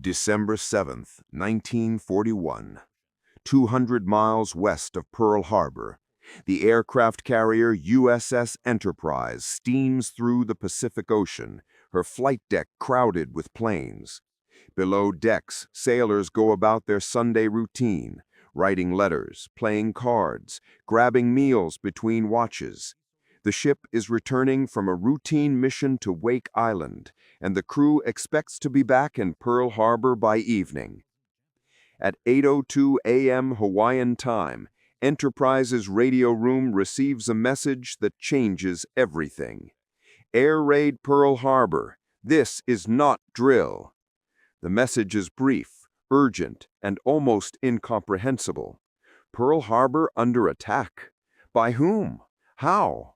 December 7th, 1941. 200 miles west of Pearl Harbor, the aircraft carrier USS Enterprise steams through the Pacific Ocean, her flight deck crowded with planes. Below decks, sailors go about their Sunday routine, writing letters, playing cards, grabbing meals between watches. The ship is returning from a routine mission to Wake Island, and the crew expects to be back in Pearl Harbor by evening. At 8:02 a.m. Hawaiian time, Enterprise's radio room receives a message that changes everything. Air raid Pearl Harbor. This is not drill. The message is brief, urgent, and almost incomprehensible. Pearl Harbor under attack? By whom? How?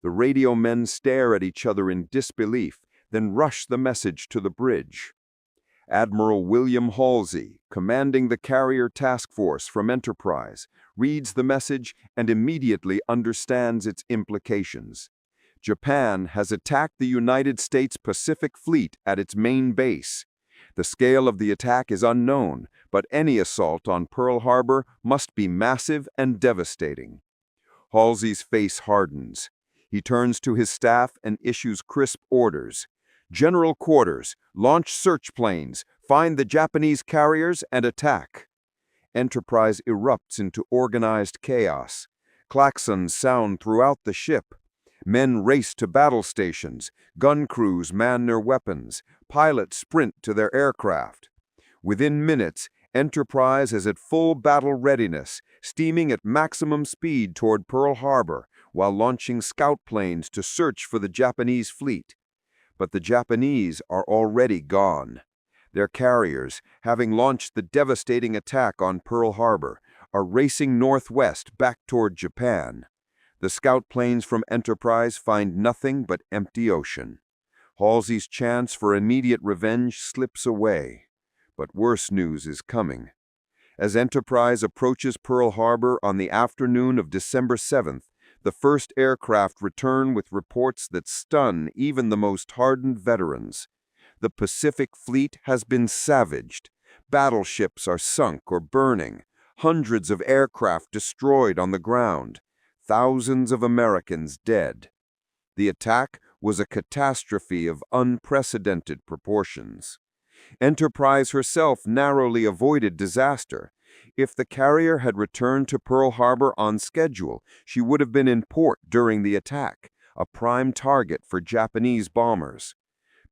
The radio men stare at each other in disbelief, then rush the message to the bridge. Admiral William Halsey, commanding the carrier task force from Enterprise, reads the message and immediately understands its implications. Japan has attacked the United States Pacific Fleet at its main base. The scale of the attack is unknown, but any assault on Pearl Harbor must be massive and devastating. Halsey's face hardens. He turns to his staff and issues crisp orders. General quarters, launch search planes, find the Japanese carriers, and attack. Enterprise erupts into organized chaos. Klaxons sound throughout the ship. Men race to battle stations. Gun crews man their weapons. Pilots sprint to their aircraft. Within minutes, Enterprise is at full battle readiness, steaming at maximum speed toward Pearl Harbor, while launching scout planes to search for the Japanese fleet. But the Japanese are already gone. Their carriers, having launched the devastating attack on Pearl Harbor, are racing northwest back toward Japan. The scout planes from Enterprise find nothing but empty ocean. Halsey's chance for immediate revenge slips away. But worse news is coming. As Enterprise approaches Pearl Harbor on the afternoon of December 7th, the first aircraft return with reports that stun even the most hardened veterans. The Pacific Fleet has been savaged. Battleships are sunk or burning. Hundreds of aircraft destroyed on the ground. Thousands of Americans dead. The attack was a catastrophe of unprecedented proportions. Enterprise herself narrowly avoided disaster. If the carrier had returned to Pearl Harbor on schedule, she would have been in port during the attack, a prime target for Japanese bombers.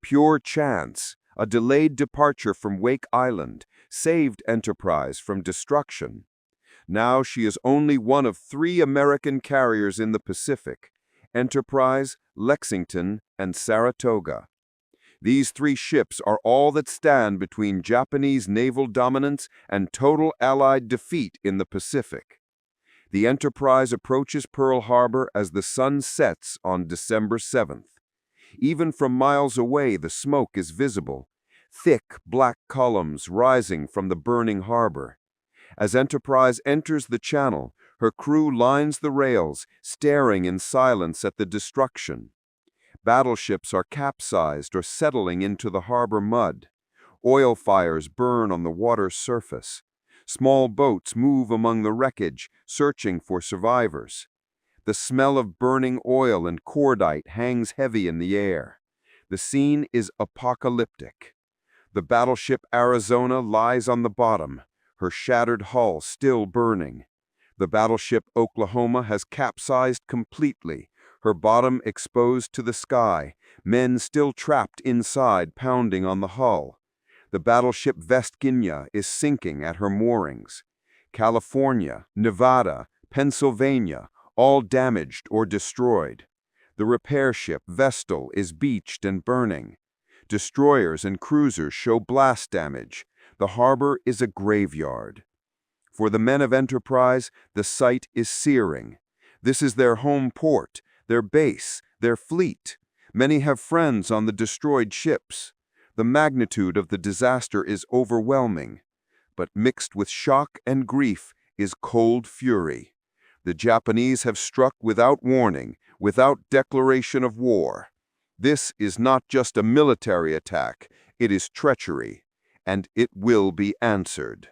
Pure chance, a delayed departure from Wake Island, saved Enterprise from destruction. Now she is only one of 3 American carriers in the Pacific: Enterprise, Lexington, and Saratoga. These 3 ships are all that stand between Japanese naval dominance and total Allied defeat in the Pacific. The Enterprise approaches Pearl Harbor as the sun sets on December 7th. Even from miles away, the smoke is visible, thick black columns rising from the burning harbor. As Enterprise enters the channel, her crew lines the rails, staring in silence at the destruction. Battleships are capsized or settling into the harbor mud. Oil fires burn on the water's surface. Small boats move among the wreckage, searching for survivors. The smell of burning oil and cordite hangs heavy in the air. The scene is apocalyptic. The battleship Arizona lies on the bottom, her shattered hull still burning. The battleship Oklahoma has capsized completely, her bottom exposed to the sky, men still trapped inside pounding on the hull. The battleship Virginia is sinking at her moorings. California, Nevada, Pennsylvania, all damaged or destroyed. The repair ship Vestal is beached and burning. Destroyers and cruisers show blast damage. The harbor is a graveyard. For the men of Enterprise, the sight is searing. This is their home port, their base, their fleet. Many have friends on the destroyed ships. The magnitude of the disaster is overwhelming. But mixed with shock and grief is cold fury. The Japanese have struck without warning, without declaration of war. This is not just a military attack, it is treachery. and it will be answered.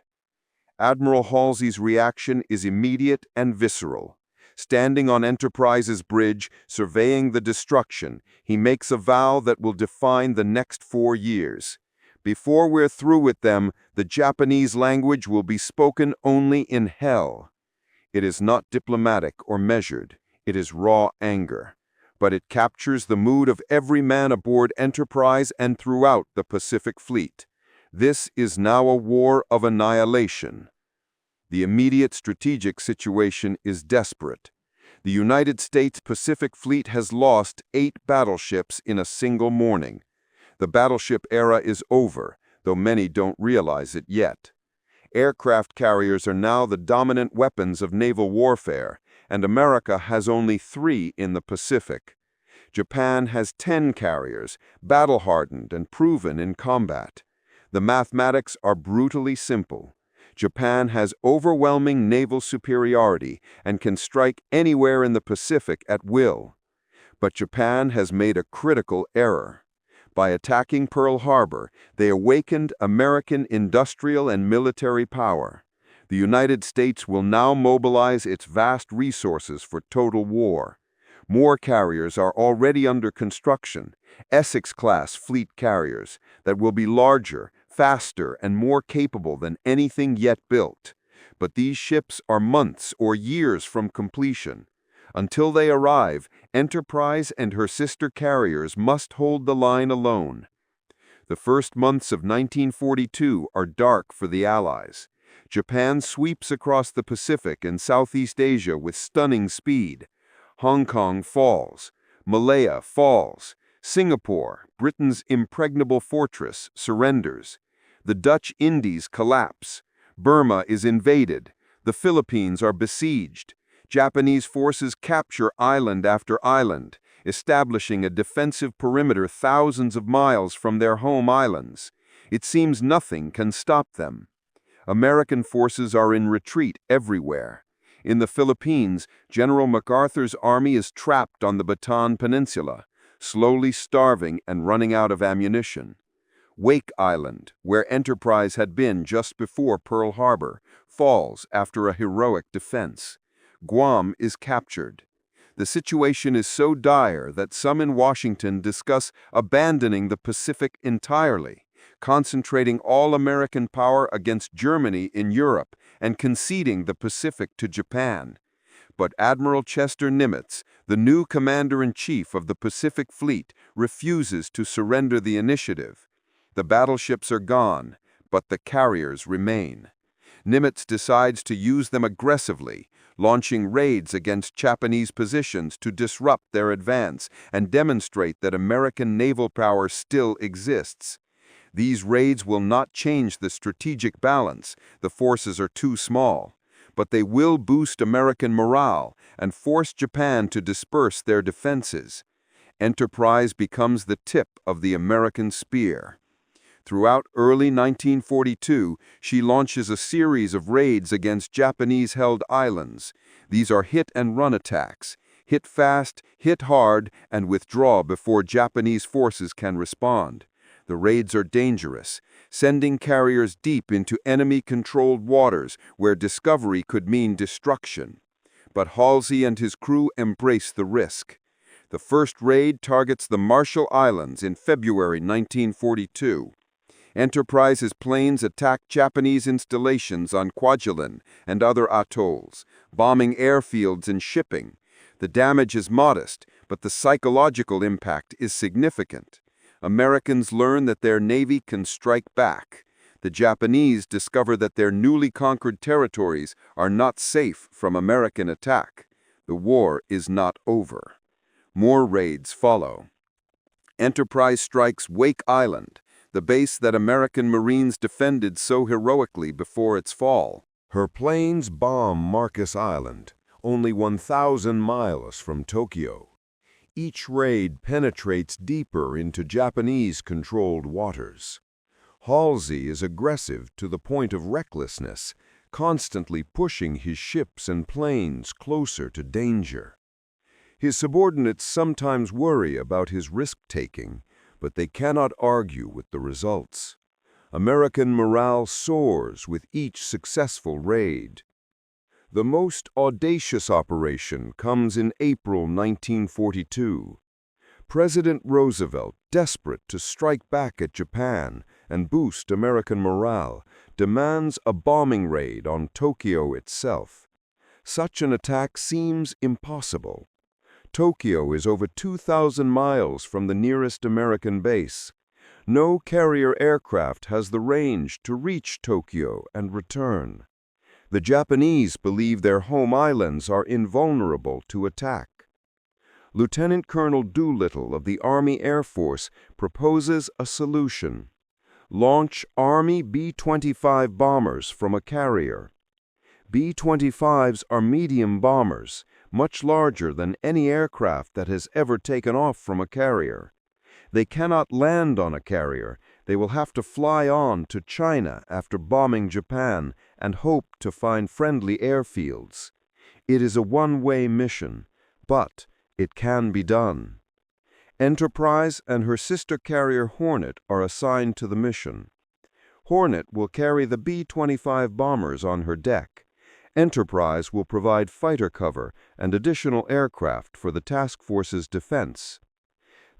Admiral Halsey's reaction is immediate and visceral. Standing on Enterprise's bridge, surveying the destruction, he makes a vow that will define the next 4 years. Before we're through with them, the Japanese language will be spoken only in hell. It is not diplomatic or measured. It is raw anger. But it captures the mood of every man aboard Enterprise and throughout the Pacific Fleet. This is now a war of annihilation. The immediate strategic situation is desperate. The United States Pacific Fleet has lost 8 battleships in a single morning. The battleship era is over, though many don't realize it yet. Aircraft carriers are now the dominant weapons of naval warfare, and America has only 3 in the Pacific. Japan has 10 carriers, battle-hardened and proven in combat. The mathematics are brutally simple. Japan has overwhelming naval superiority and can strike anywhere in the Pacific at will. But Japan has made a critical error. By attacking Pearl Harbor, they awakened American industrial and military power. The United States will now mobilize its vast resources for total war. More carriers are already under construction, Essex-class fleet carriers, that will be larger, faster, and more capable than anything yet built. But these ships are months or years from completion. Until they arrive, Enterprise and her sister carriers must hold the line alone. The first months of 1942 are dark for the Allies. Japan sweeps across the Pacific and Southeast Asia with stunning speed. Hong Kong falls. Malaya falls. Singapore, Britain's impregnable fortress, surrenders. The Dutch Indies collapse. Burma is invaded. The Philippines are besieged. Japanese forces capture island after island, establishing a defensive perimeter thousands of miles from their home islands. It seems nothing can stop them. American forces are in retreat everywhere. In the Philippines, General MacArthur's army is trapped on the Bataan Peninsula, slowly starving and running out of ammunition. Wake Island, where Enterprise had been just before Pearl Harbor, falls after a heroic defense. Guam is captured. The situation is so dire that some in Washington discuss abandoning the Pacific entirely, concentrating all American power against Germany in Europe and conceding the Pacific to Japan. But Admiral Chester Nimitz, the new commander-in-chief of the Pacific Fleet, refuses to surrender the initiative. The battleships are gone, but the carriers remain. Nimitz decides to use them aggressively, launching raids against Japanese positions to disrupt their advance and demonstrate that American naval power still exists. These raids will not change the strategic balance, the forces are too small, but they will boost American morale and force Japan to disperse their defenses. Enterprise becomes the tip of the American spear. Throughout early 1942, she launches a series of raids against Japanese-held islands. These are hit-and-run attacks. Hit fast, hit hard, and withdraw before Japanese forces can respond. The raids are dangerous, sending carriers deep into enemy-controlled waters where discovery could mean destruction. But Halsey and his crew embrace the risk. The first raid targets the Marshall Islands in February 1942. Enterprise's planes attack Japanese installations on Kwajalein and other atolls, bombing airfields and shipping. The damage is modest, but the psychological impact is significant. Americans learn that their navy can strike back. The Japanese discover that their newly conquered territories are not safe from American attack. The war is not over. More raids follow. Enterprise strikes Wake Island, the base that American Marines defended so heroically before its fall. Her planes bomb Marcus Island, only 1,000 miles from Tokyo. Each raid penetrates deeper into Japanese-controlled waters. Halsey is aggressive to the point of recklessness, constantly pushing his ships and planes closer to danger. His subordinates sometimes worry about his risk-taking, but they cannot argue with the results. American morale soars with each successful raid. The most audacious operation comes in April 1942. President Roosevelt, desperate to strike back at Japan and boost American morale, demands a bombing raid on Tokyo itself. Such an attack seems impossible. Tokyo is over 2,000 miles from the nearest American base. No carrier aircraft has the range to reach Tokyo and return. The Japanese believe their home islands are invulnerable to attack. Lieutenant Colonel Doolittle of the Army Air Force proposes a solution. Launch Army B-25 bombers from a carrier. B-25s are medium bombers, much larger than any aircraft that has ever taken off from a carrier. They cannot land on a carrier. They will have to fly on to China after bombing Japan and hope to find friendly airfields. It is a one-way mission, but it can be done. Enterprise and her sister carrier Hornet are assigned to the mission. Hornet will carry the B-25 bombers on her deck. Enterprise will provide fighter cover and additional aircraft for the task force's defense.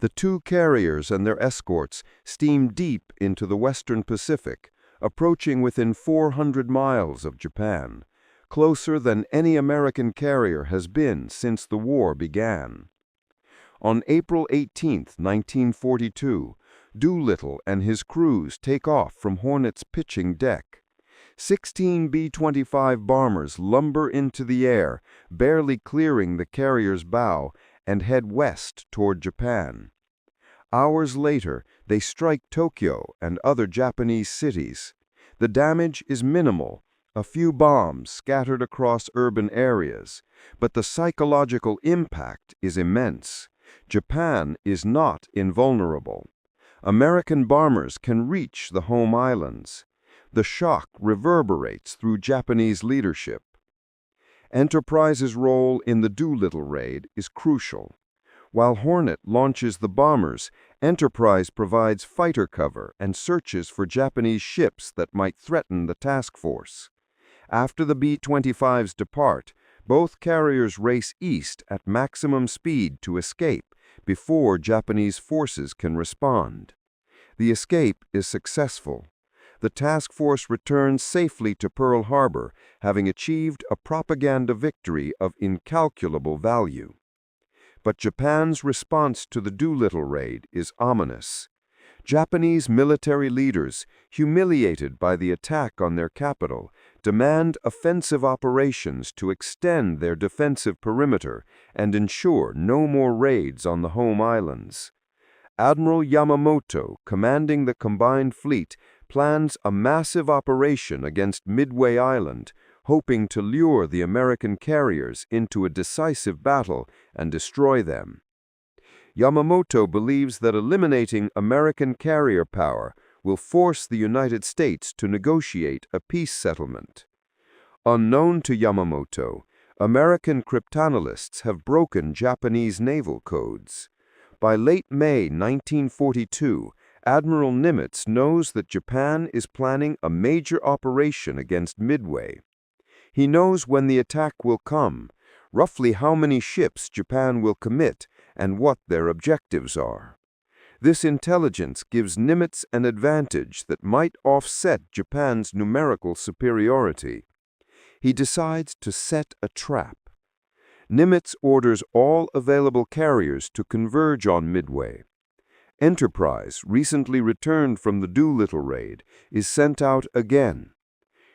The two carriers and their escorts steam deep into the western Pacific, approaching within 400 miles of Japan, closer than any American carrier has been since the war began. On April 18, 1942, Doolittle and his crews take off from Hornet's pitching deck. 16 B-25 bombers lumber into the air, barely clearing the carrier's bow, and head west toward Japan. Hours later, they strike Tokyo and other Japanese cities. The damage is minimal, a few bombs scattered across urban areas, but the psychological impact is immense. Japan is not invulnerable. American bombers can reach the home islands. The shock reverberates through Japanese leadership. Enterprise's role in the Doolittle Raid is crucial. While Hornet launches the bombers, Enterprise provides fighter cover and searches for Japanese ships that might threaten the task force. After the B-25s depart, both carriers race east at maximum speed to escape before Japanese forces can respond. The escape is successful. The task force returns safely to Pearl Harbor, having achieved a propaganda victory of incalculable value. But Japan's response to the Doolittle Raid is ominous. Japanese military leaders, humiliated by the attack on their capital, demand offensive operations to extend their defensive perimeter and ensure no more raids on the home islands. Admiral Yamamoto, commanding the combined fleet, plans a massive operation against Midway Island, hoping to lure the American carriers into a decisive battle and destroy them. Yamamoto believes that eliminating American carrier power will force the United States to negotiate a peace settlement. Unknown to Yamamoto, American cryptanalysts have broken Japanese naval codes. By late May 1942, Admiral Nimitz knows that Japan is planning a major operation against Midway. He knows when the attack will come, roughly how many ships Japan will commit, and what their objectives are. This intelligence gives Nimitz an advantage that might offset Japan's numerical superiority. He decides to set a trap. Nimitz orders all available carriers to converge on Midway. Enterprise, recently returned from the Doolittle Raid, is sent out again.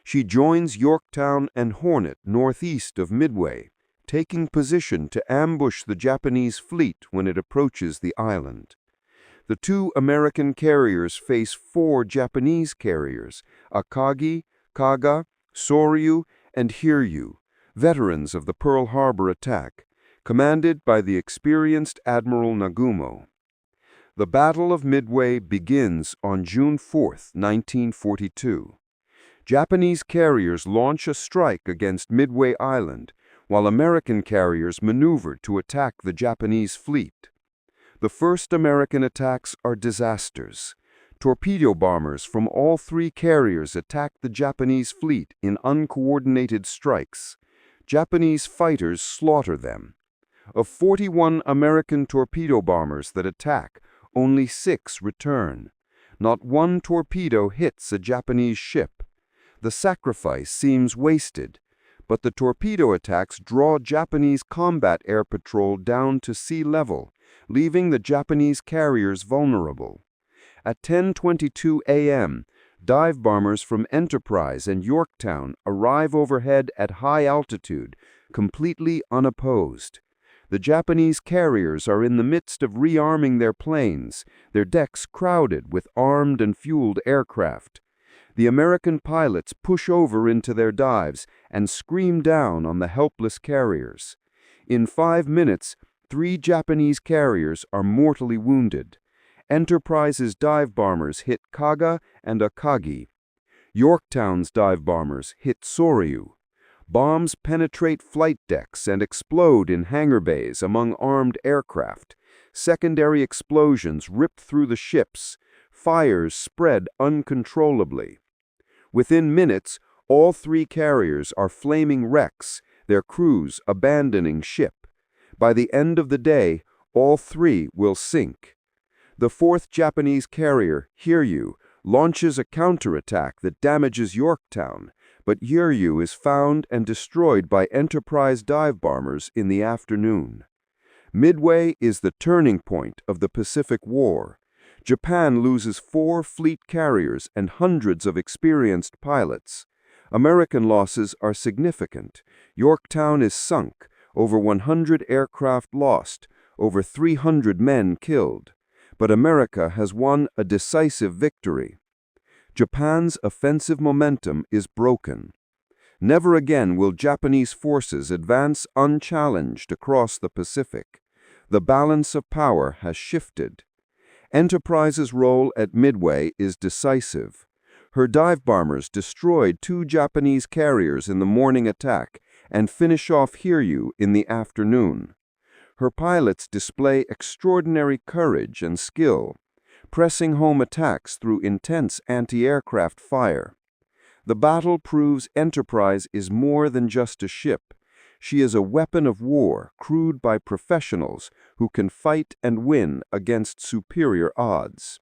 She joins Yorktown and Hornet northeast of Midway, taking position to ambush the Japanese fleet when it approaches the island. The two American carriers face 4 Japanese carriers, Akagi, Kaga, Soryu, and Hiryu, veterans of the Pearl Harbor attack, commanded by the experienced Admiral Nagumo. The Battle of Midway begins on June 4, 1942. Japanese carriers launch a strike against Midway Island, while American carriers maneuver to attack the Japanese fleet. The first American attacks are disasters. Torpedo bombers from all three carriers attacked the Japanese fleet in uncoordinated strikes. Japanese fighters slaughter them. Of 41 American torpedo bombers that attack, only 6 return. Not one torpedo hits a Japanese ship. The sacrifice seems wasted, but the torpedo attacks draw Japanese combat air patrol down to sea level, leaving the Japanese carriers vulnerable. At 10:22 a.m., dive bombers from Enterprise and Yorktown arrive overhead at high altitude, completely unopposed. The Japanese carriers are in the midst of rearming their planes, their decks crowded with armed and fueled aircraft. The American pilots push over into their dives and scream down on the helpless carriers. In 5 minutes, 3 Japanese carriers are mortally wounded. Enterprise's dive bombers hit Kaga and Akagi. Yorktown's dive bombers hit Soryu. Bombs penetrate flight decks and explode in hangar bays among armed aircraft. Secondary explosions rip through the ships. Fires spread uncontrollably. Within minutes, all 3 carriers are flaming wrecks, their crews abandoning ship. By the end of the day, all 3 will sink. The 4th Japanese carrier, Hiryu, launches a counterattack that damages Yorktown, but Hiryu is found and destroyed by Enterprise dive bombers in the afternoon. Midway is the turning point of the Pacific War. Japan loses 4 fleet carriers and hundreds of experienced pilots. American losses are significant. Yorktown is sunk, over 100 aircraft lost, over 300 men killed. But America has won a decisive victory. Japan's offensive momentum is broken. Never again will Japanese forces advance unchallenged across the Pacific. The balance of power has shifted. Enterprise's role at Midway is decisive. Her dive bombers destroyed 2 Japanese carriers in the morning attack and finish off Hiryu in the afternoon. Her pilots display extraordinary courage and skill, pressing home attacks through intense anti-aircraft fire. The battle proves Enterprise is more than just a ship. She is a weapon of war crewed by professionals who can fight and win against superior odds.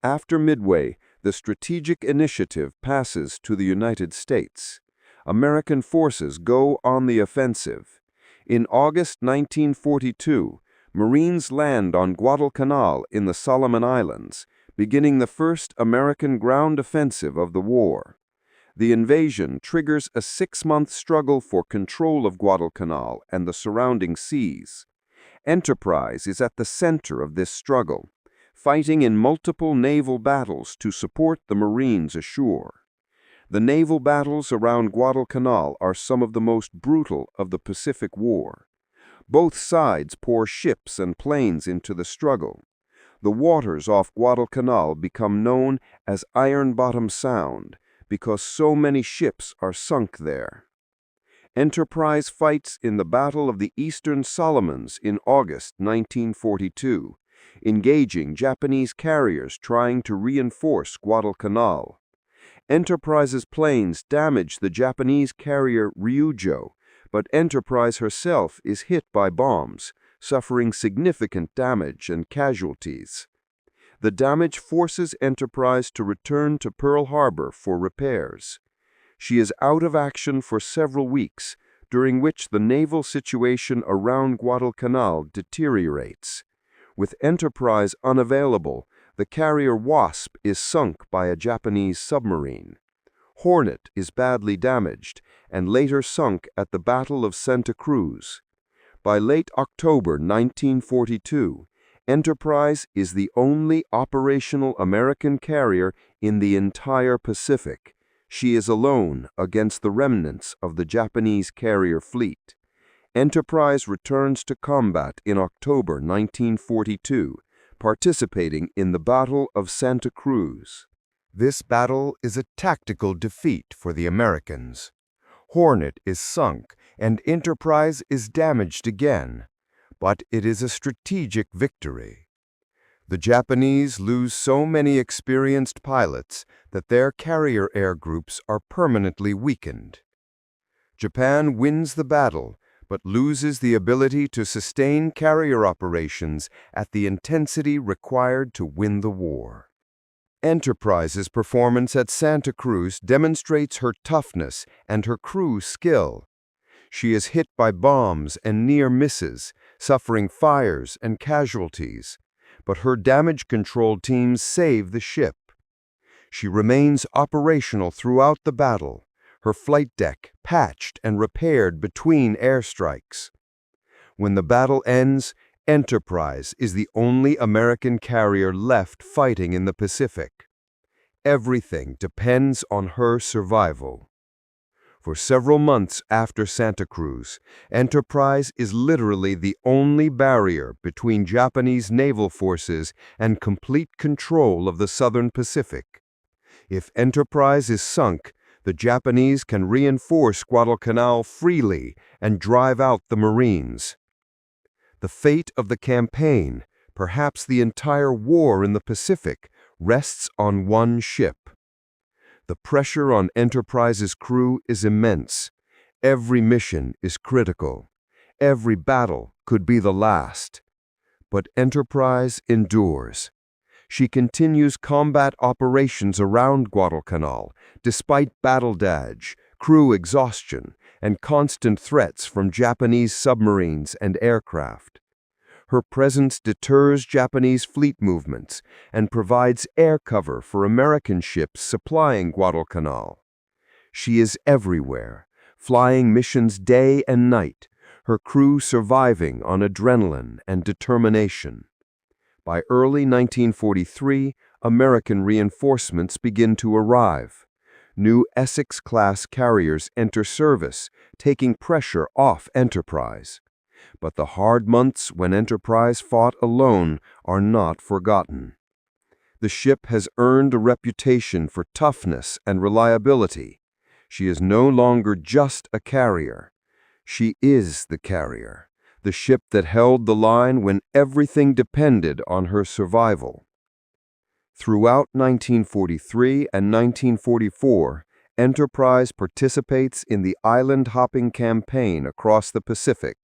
After Midway, the strategic initiative passes to the United States. American forces go on the offensive. In August 1942, Marines land on Guadalcanal in the Solomon Islands, beginning the first American ground offensive of the war. The invasion triggers a 6-month struggle for control of Guadalcanal and the surrounding seas. Enterprise is at the center of this struggle, fighting in multiple naval battles to support the Marines ashore. The naval battles around Guadalcanal are some of the most brutal of the Pacific War. Both sides pour ships and planes into the struggle. The waters off Guadalcanal become known as Iron Bottom Sound because so many ships are sunk there. Enterprise fights in the Battle of the Eastern Solomons in August 1942, engaging Japanese carriers trying to reinforce Guadalcanal. Enterprise's planes damage the Japanese carrier Ryujo, but Enterprise herself is hit by bombs, suffering significant damage and casualties. The damage forces Enterprise to return to Pearl Harbor for repairs. She is out of action for several weeks, during which the naval situation around Guadalcanal deteriorates. With Enterprise unavailable, the carrier Wasp is sunk by a Japanese submarine. Hornet is badly damaged and later sunk at the Battle of Santa Cruz. By late October 1942, Enterprise is the only operational American carrier in the entire Pacific. She is alone against the remnants of the Japanese carrier fleet. Enterprise returns to combat in October 1942, participating in the Battle of Santa Cruz. This battle is a tactical defeat for the Americans. Hornet is sunk and Enterprise is damaged again, but it is a strategic victory. The Japanese lose so many experienced pilots that their carrier air groups are permanently weakened. Japan wins the battle, but loses the ability to sustain carrier operations at the intensity required to win the war. Enterprise's performance at Santa Cruz demonstrates her toughness and her crew's skill. She is hit by bombs and near misses, suffering fires and casualties, but her damage control teams save the ship. She remains operational throughout the battle, her flight deck patched and repaired between airstrikes. When the battle ends, Enterprise is the only American carrier left fighting in the Pacific. Everything depends on her survival. For several months after Santa Cruz, Enterprise is literally the only barrier between Japanese naval forces and complete control of the Southern Pacific. If Enterprise is sunk, the Japanese can reinforce Guadalcanal freely and drive out the Marines. The fate of the campaign, perhaps the entire war in the Pacific, rests on one ship. The pressure on Enterprise's crew is immense. Every mission is critical. Every battle could be the last. But Enterprise endures. She continues combat operations around Guadalcanal, despite battle damage, crew exhaustion, and constant threats from Japanese submarines and aircraft. Her presence deters Japanese fleet movements and provides air cover for American ships supplying Guadalcanal. She is everywhere, flying missions day and night, her crew surviving on adrenaline and determination. By early 1943, American reinforcements begin to arrive. New Essex-class carriers enter service, taking pressure off Enterprise. But the hard months when Enterprise fought alone are not forgotten. The ship has earned a reputation for toughness and reliability. She is no longer just a carrier. She is the carrier, the ship that held the line when everything depended on her survival. Throughout 1943 and 1944, Enterprise participates in the island-hopping campaign across the Pacific.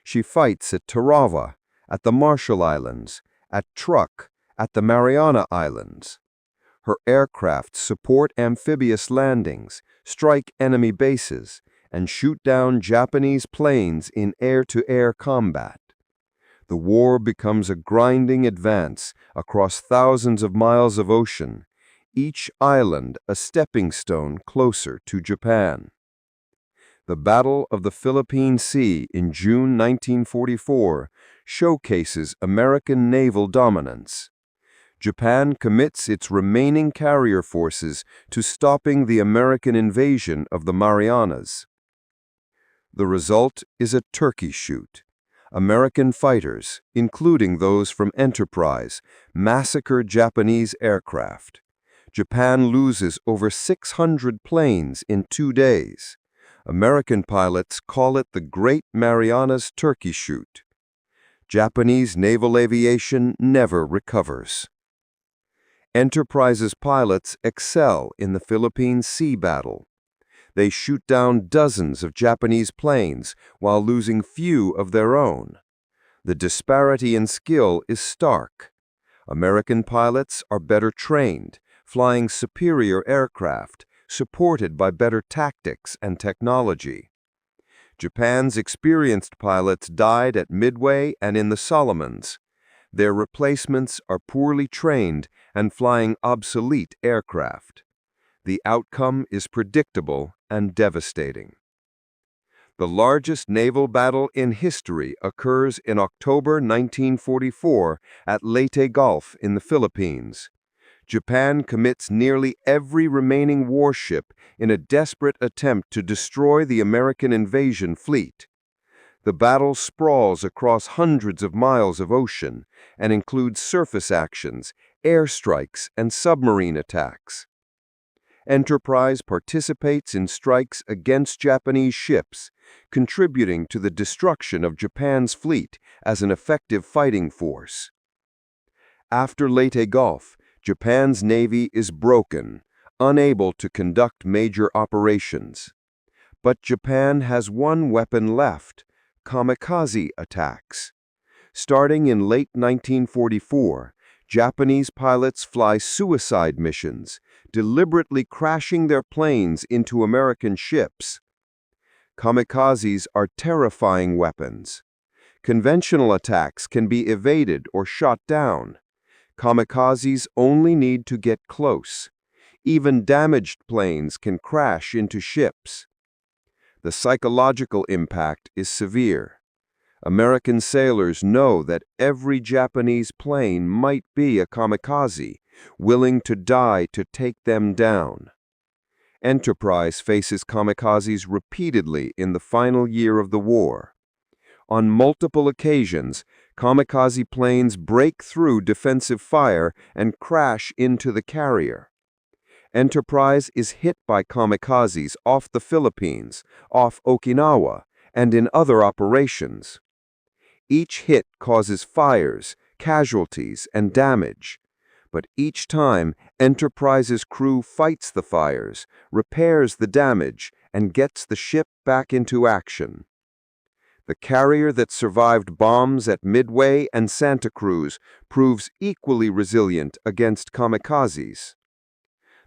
She fights at Tarawa, at the Marshall Islands, at Truk, at the Mariana Islands. Her aircraft support amphibious landings, strike enemy bases, and shoot down Japanese planes in air-to-air combat. The war becomes a grinding advance across thousands of miles of ocean, each island a stepping stone closer to Japan. The Battle of the Philippine Sea in June 1944 showcases American naval dominance. Japan commits its remaining carrier forces to stopping the American invasion of the Marianas. The result is a turkey shoot. American fighters, including those from Enterprise, massacre Japanese aircraft. Japan loses over 600 planes in 2 days. American pilots call it the Great Marianas Turkey Shoot. Japanese naval aviation never recovers. Enterprise's pilots excel in the Philippine Sea battle. They shoot down dozens of Japanese planes while losing few of their own. The disparity in skill is stark. American pilots are better trained, flying superior aircraft, supported by better tactics and technology. Japan's experienced pilots died at Midway and in the Solomons. Their replacements are poorly trained and flying obsolete aircraft. The outcome is predictable and devastating. The largest naval battle in history occurs in October 1944 at Leyte Gulf in the Philippines. Japan commits nearly every remaining warship in a desperate attempt to destroy the American invasion fleet. The battle sprawls across hundreds of miles of ocean and includes surface actions, airstrikes, and submarine attacks. Enterprise participates in strikes against Japanese ships, contributing to the destruction of Japan's fleet as an effective fighting force. After Leyte Gulf, Japan's navy is broken, unable to conduct major operations. But Japan has one weapon left: kamikaze attacks. Starting in late 1944, Japanese pilots fly suicide missions, deliberately crashing their planes into American ships. Kamikazes are terrifying weapons. Conventional attacks can be evaded or shot down. Kamikazes only need to get close. Even damaged planes can crash into ships. The psychological impact is severe. American sailors know that every Japanese plane might be a kamikaze, willing to die to take them down. Enterprise faces kamikazes repeatedly in the final year of the war. On multiple occasions, kamikaze planes break through defensive fire and crash into the carrier. Enterprise is hit by kamikazes off the Philippines, off Okinawa, and in other operations. Each hit causes fires, casualties, and damage. But each time, Enterprise's crew fights the fires, repairs the damage, and gets the ship back into action. The carrier that survived bombs at Midway and Santa Cruz proves equally resilient against kamikazes.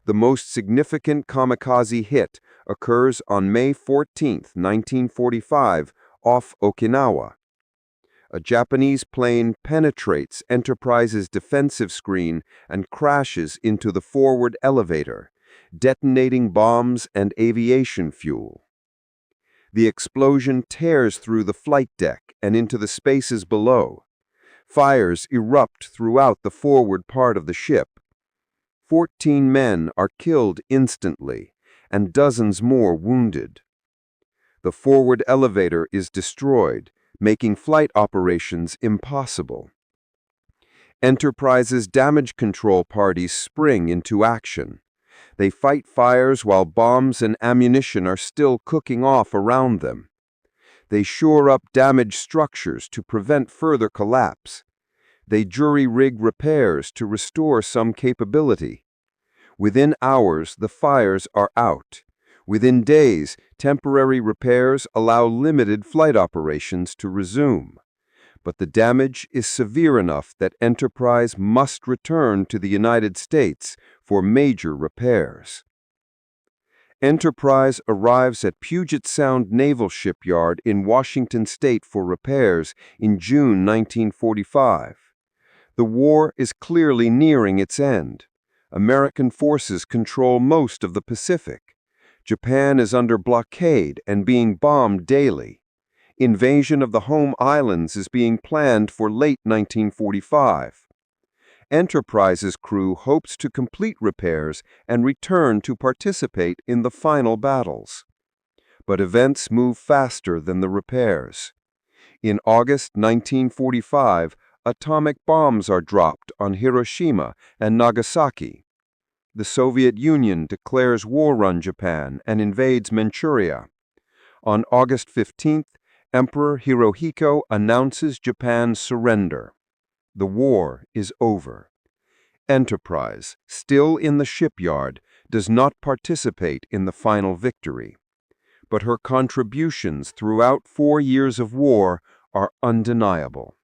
The most significant kamikaze hit occurs on May 14, 1945, off Okinawa. A Japanese plane penetrates Enterprise's defensive screen and crashes into the forward elevator, detonating bombs and aviation fuel. The explosion tears through the flight deck and into the spaces below. Fires erupt throughout the forward part of the ship. 14 men are killed instantly, and dozens more wounded. The forward elevator is destroyed, making flight operations impossible. Enterprise's damage control parties spring into action. They fight fires while bombs and ammunition are still cooking off around them. They shore up damaged structures to prevent further collapse. They jury-rig repairs to restore some capability. Within hours, the fires are out. Within days, temporary repairs allow limited flight operations to resume. But the damage is severe enough that Enterprise must return to the United States for major repairs. Enterprise arrives at Puget Sound Naval Shipyard in Washington State for repairs in June 1945. The war is clearly nearing its end. American forces control most of the Pacific. Japan is under blockade and being bombed daily. Invasion of the home islands is being planned for late 1945. Enterprise's crew hopes to complete repairs and return to participate in the final battles. But events move faster than the repairs. In August 1945, atomic bombs are dropped on Hiroshima and Nagasaki. The Soviet Union declares war on Japan and invades Manchuria. On August 15th, Emperor Hirohito announces Japan's surrender. The war is over. Enterprise, still in the shipyard, does not participate in the final victory. But her contributions throughout 4 years of war are undeniable.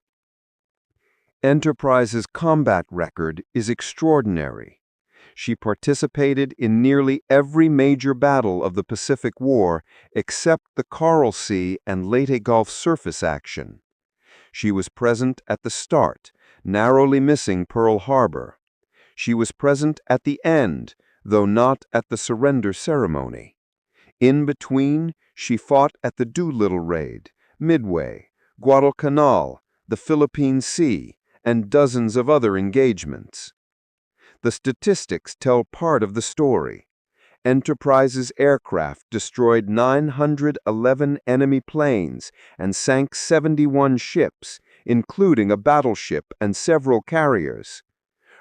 Enterprise's combat record is extraordinary. She participated in nearly every major battle of the Pacific War except the Coral Sea and Leyte Gulf surface action. She was present at the start, narrowly missing Pearl Harbor. She was present at the end, though not at the surrender ceremony. In between, she fought at the Doolittle Raid, Midway, Guadalcanal, the Philippine Sea, and dozens of other engagements. The statistics tell part of the story. Enterprise's aircraft destroyed 911 enemy planes and sank 71 ships, including a battleship and several carriers.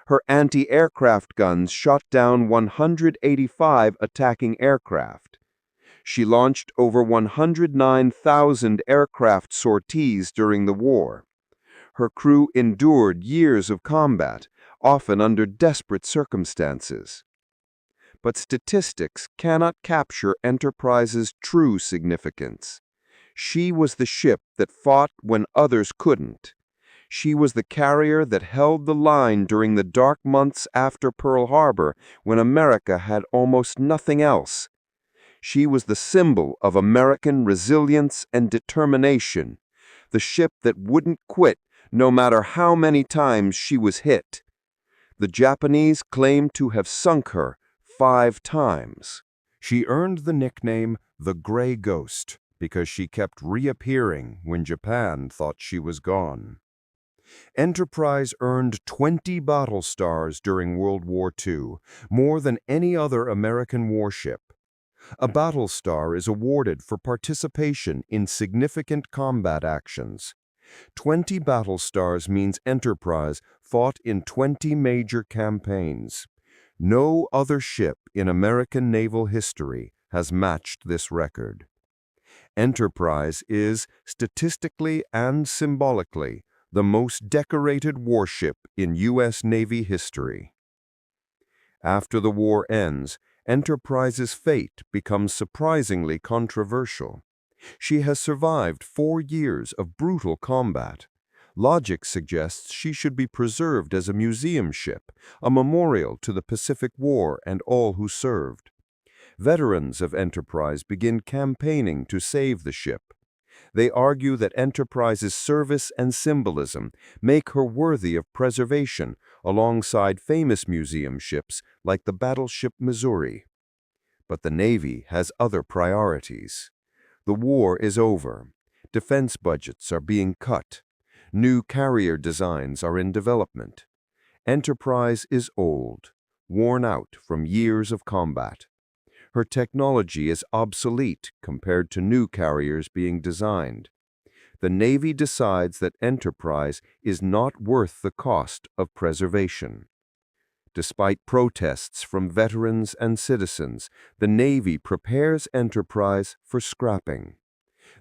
Her anti-aircraft guns shot down 185 attacking aircraft. She launched over 109,000 aircraft sorties during the war. Her crew endured years of combat, often under desperate circumstances. But statistics cannot capture Enterprise's true significance. She was the ship that fought when others couldn't. She was the carrier that held the line during the dark months after Pearl Harbor when America had almost nothing else. She was the symbol of American resilience and determination, the ship that wouldn't quit no matter how many times she was hit. The Japanese claimed to have sunk her 5 times. She earned the nickname the Gray Ghost because she kept reappearing when Japan thought she was gone. Enterprise earned 20 battle stars during World War II, more than any other American warship. A battle star is awarded for participation in significant combat actions. 20 battle stars means Enterprise fought in 20 major campaigns. No other ship in American naval history has matched this record. Enterprise is, statistically and symbolically, the most decorated warship in U.S. Navy history. After the war ends, Enterprise's fate becomes surprisingly controversial. She has survived 4 years of brutal combat. Logic suggests she should be preserved as a museum ship, a memorial to the Pacific War and all who served. Veterans of Enterprise begin campaigning to save the ship. They argue that Enterprise's service and symbolism make her worthy of preservation alongside famous museum ships like the battleship Missouri. But the Navy has other priorities. The war is over. Defense budgets are being cut. New carrier designs are in development. Enterprise is old, worn out from years of combat. Her technology is obsolete compared to new carriers being designed. The Navy decides that Enterprise is not worth the cost of preservation. Despite protests from veterans and citizens, the Navy prepares Enterprise for scrapping.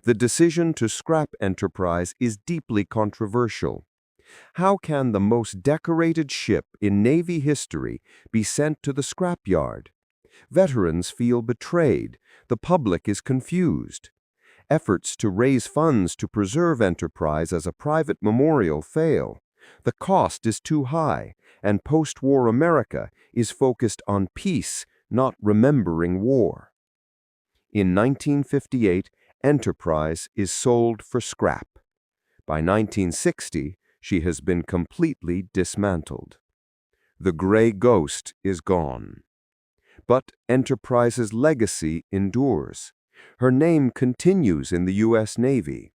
The decision to scrap Enterprise is deeply controversial. How can the most decorated ship in Navy history be sent to the scrapyard? Veterans feel betrayed. The public is confused. Efforts to raise funds to preserve Enterprise as a private memorial fail. The cost is too high, and post-war America is focused on peace, not remembering war. In 1958, Enterprise is sold for scrap. By 1960, she has been completely dismantled. The Gray Ghost is gone. But Enterprise's legacy endures. Her name continues in the U.S. Navy.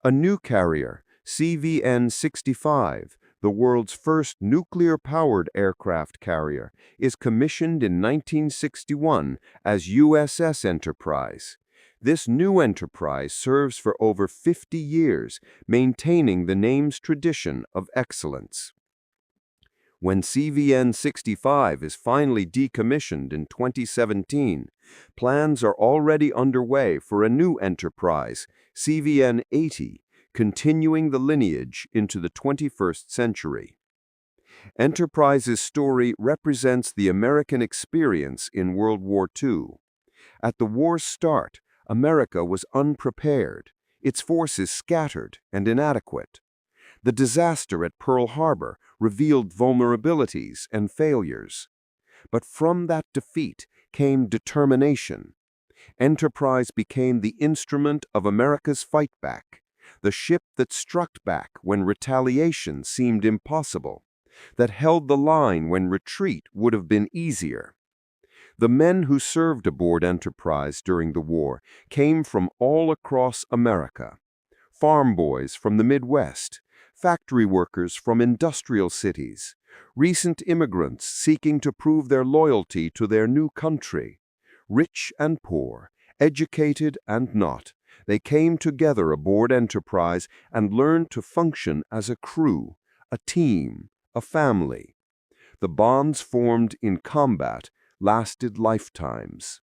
A new carrier, CVN-65, the world's first nuclear-powered aircraft carrier, is commissioned in 1961 as USS Enterprise. This new enterprise serves for over 50 years, maintaining the name's tradition of excellence. When CVN-65 is finally decommissioned in 2017, plans are already underway for a new enterprise, CVN-80, continuing the lineage into the 21st century. Enterprise's story represents the American experience in World War II. At the war's start, America was unprepared, its forces scattered and inadequate. The disaster at Pearl Harbor revealed vulnerabilities and failures. But from that defeat came determination. Enterprise became the instrument of America's fight back, the ship that struck back when retaliation seemed impossible, that held the line when retreat would have been easier. The men who served aboard Enterprise during the war came from all across America. Farm boys from the Midwest, factory workers from industrial cities, recent immigrants seeking to prove their loyalty to their new country. Rich and poor, educated and not, they came together aboard Enterprise and learned to function as a crew, a team, a family. The bonds formed in combat lasted lifetimes.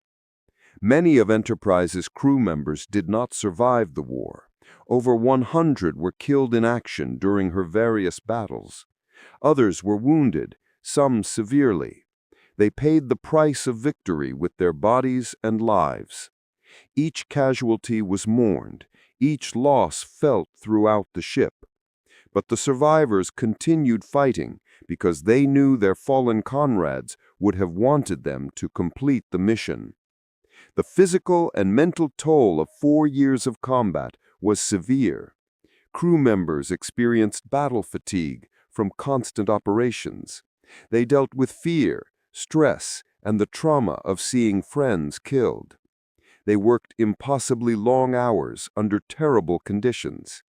Many of Enterprise's crew members did not survive the war. Over 100 were killed in action during her various battles. Others were wounded, some severely. They paid the price of victory with their bodies and lives. Each casualty was mourned, each loss felt throughout the ship. But the survivors continued fighting because they knew their fallen comrades would have wanted them to complete the mission. The physical and mental toll of 4 years of combat was severe. Crew members experienced battle fatigue from constant operations. They dealt with fear, stress, and the trauma of seeing friends killed. They worked impossibly long hours under terrible conditions.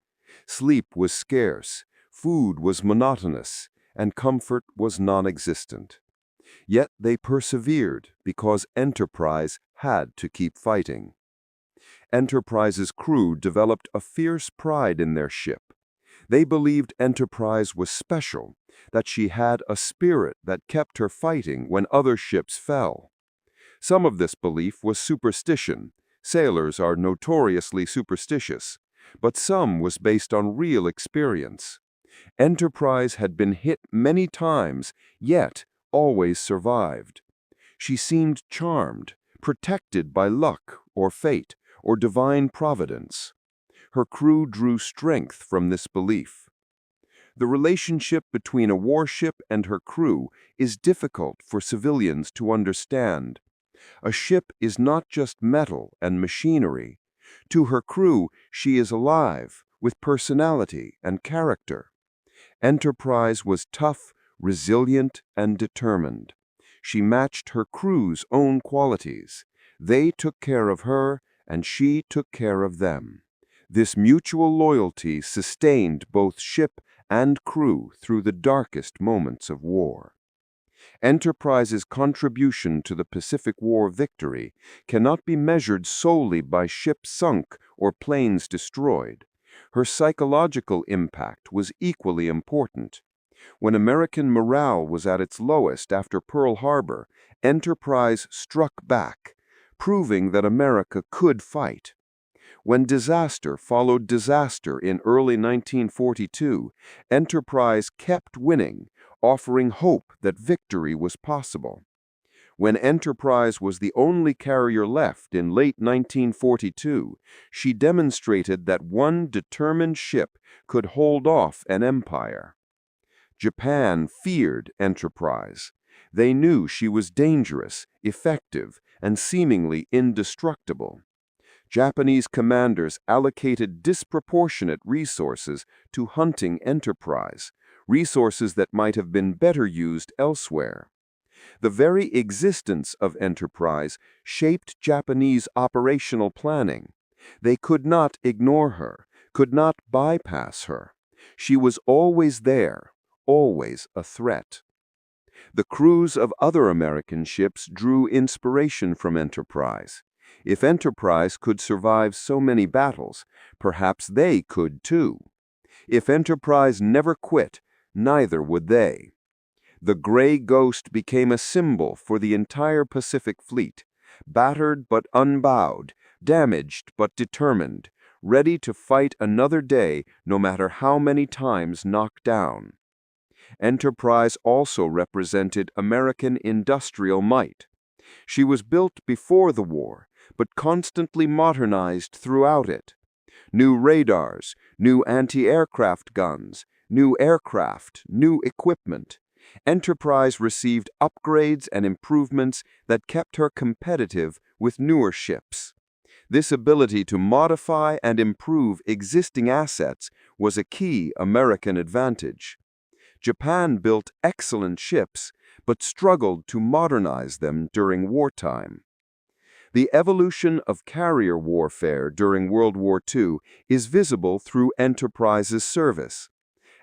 Sleep was scarce, food was monotonous, and comfort was non-existent. Yet they persevered because Enterprise had to keep fighting. Enterprise's crew developed a fierce pride in their ship. They believed Enterprise was special, that she had a spirit that kept her fighting when other ships fell. Some of this belief was superstition. Sailors are notoriously superstitious. But some was based on real experience. Enterprise had been hit many times, yet always survived. She seemed charmed, protected by luck or fate or divine providence. Her crew drew strength from this belief. The relationship between a warship and her crew is difficult for civilians to understand. A ship is not just metal and machinery. To her crew, she is alive, with personality and character. Enterprise was tough, resilient, and determined. She matched her crew's own qualities. They took care of her, and she took care of them. This mutual loyalty sustained both ship and crew through the darkest moments of war. Enterprise's contribution to the Pacific War victory cannot be measured solely by ships sunk or planes destroyed. Her psychological impact was equally important. When American morale was at its lowest after Pearl Harbor, Enterprise struck back, proving that America could fight. When disaster followed disaster in early 1942, Enterprise kept winning, offering hope that victory was possible. When Enterprise was the only carrier left in late 1942, she demonstrated that one determined ship could hold off an empire. Japan feared Enterprise. They knew she was dangerous, effective, and seemingly indestructible. Japanese commanders allocated disproportionate resources to hunting Enterprise, resources that might have been better used elsewhere. The very existence of Enterprise shaped Japanese operational planning. They could not ignore her, could not bypass her. She was always there, always a threat. The crews of other American ships drew inspiration from Enterprise. If Enterprise could survive so many battles, perhaps they could too. If Enterprise never quit, neither would they. The gray ghost became a symbol for the entire Pacific Fleet, battered but unbowed, damaged but determined, ready to fight another day no matter how many times knocked down. Enterprise also represented American industrial might. She was built before the war, but constantly modernized throughout it. New radars, new anti-aircraft guns, new aircraft, new equipment. Enterprise received upgrades and improvements that kept her competitive with newer ships. This ability to modify and improve existing assets was a key American advantage. Japan built excellent ships, but struggled to modernize them during wartime. The evolution of carrier warfare during World War II is visible through Enterprise's service.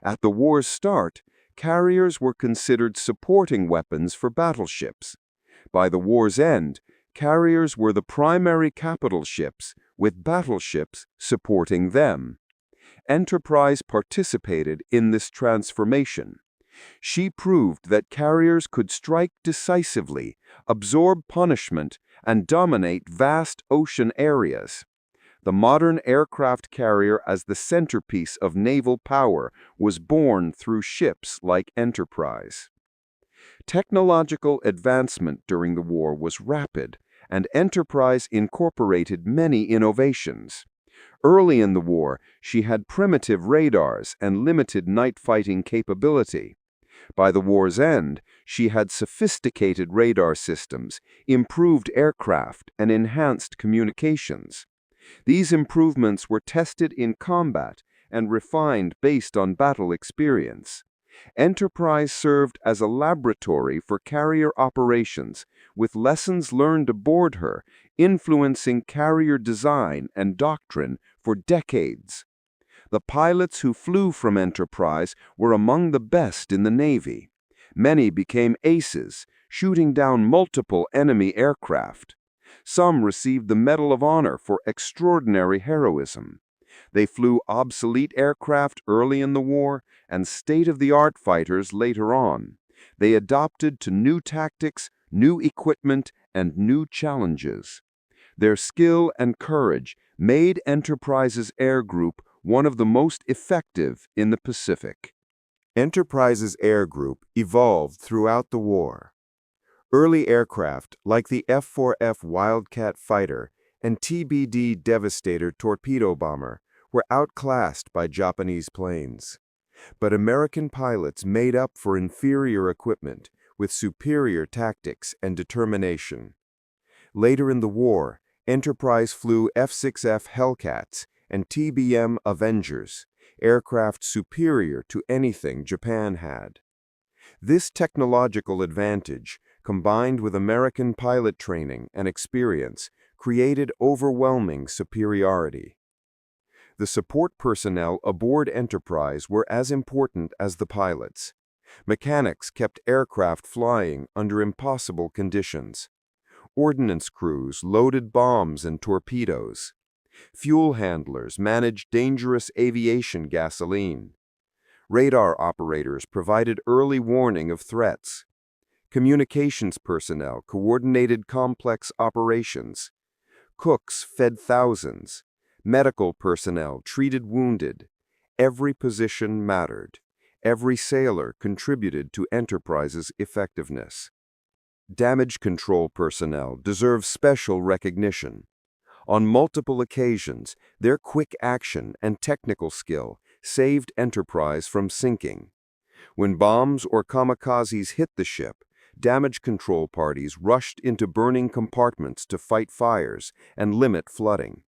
At the war's start, carriers were considered supporting weapons for battleships. By the war's end, carriers were the primary capital ships, with battleships supporting them. Enterprise participated in this transformation. She proved that carriers could strike decisively, absorb punishment, and dominate vast ocean areas. The modern aircraft carrier as the centerpiece of naval power was born through ships like Enterprise. Technological advancement during the war was rapid, and Enterprise incorporated many innovations. Early in the war, she had primitive radars and limited night fighting capability. By the war's end, she had sophisticated radar systems, improved aircraft, and enhanced communications. These improvements were tested in combat and refined based on battle experience. Enterprise served as a laboratory for carrier operations, with lessons learned aboard her, influencing carrier design and doctrine for decades. The pilots who flew from Enterprise were among the best in the Navy. Many became aces, shooting down multiple enemy aircraft. Some received the Medal of Honor for extraordinary heroism. They flew obsolete aircraft early in the war and state-of-the-art fighters later on. They adopted to new tactics, new equipment, and new challenges. Their skill and courage made Enterprise's air group one of the most effective in the Pacific. Enterprise's air group evolved throughout the war. Early aircraft like the F-4F Wildcat fighter and TBD Devastator torpedo bomber were outclassed by Japanese planes. But American pilots made up for inferior equipment with superior tactics and determination. Later in the war, Enterprise flew F-6F Hellcats and TBM Avengers, aircraft superior to anything Japan had. This technological advantage, combined with American pilot training and experience, created overwhelming superiority. The support personnel aboard Enterprise were as important as the pilots. Mechanics kept aircraft flying under impossible conditions. Ordnance crews loaded bombs and torpedoes. Fuel handlers managed dangerous aviation gasoline. Radar operators provided early warning of threats. Communications personnel coordinated complex operations. Cooks fed thousands. Medical personnel treated wounded. Every position mattered. Every sailor contributed to Enterprise's effectiveness. Damage control personnel deserve special recognition. On multiple occasions, their quick action and technical skill saved Enterprise from sinking. When bombs or kamikazes hit the ship, damage control parties rushed into burning compartments to fight fires and limit flooding.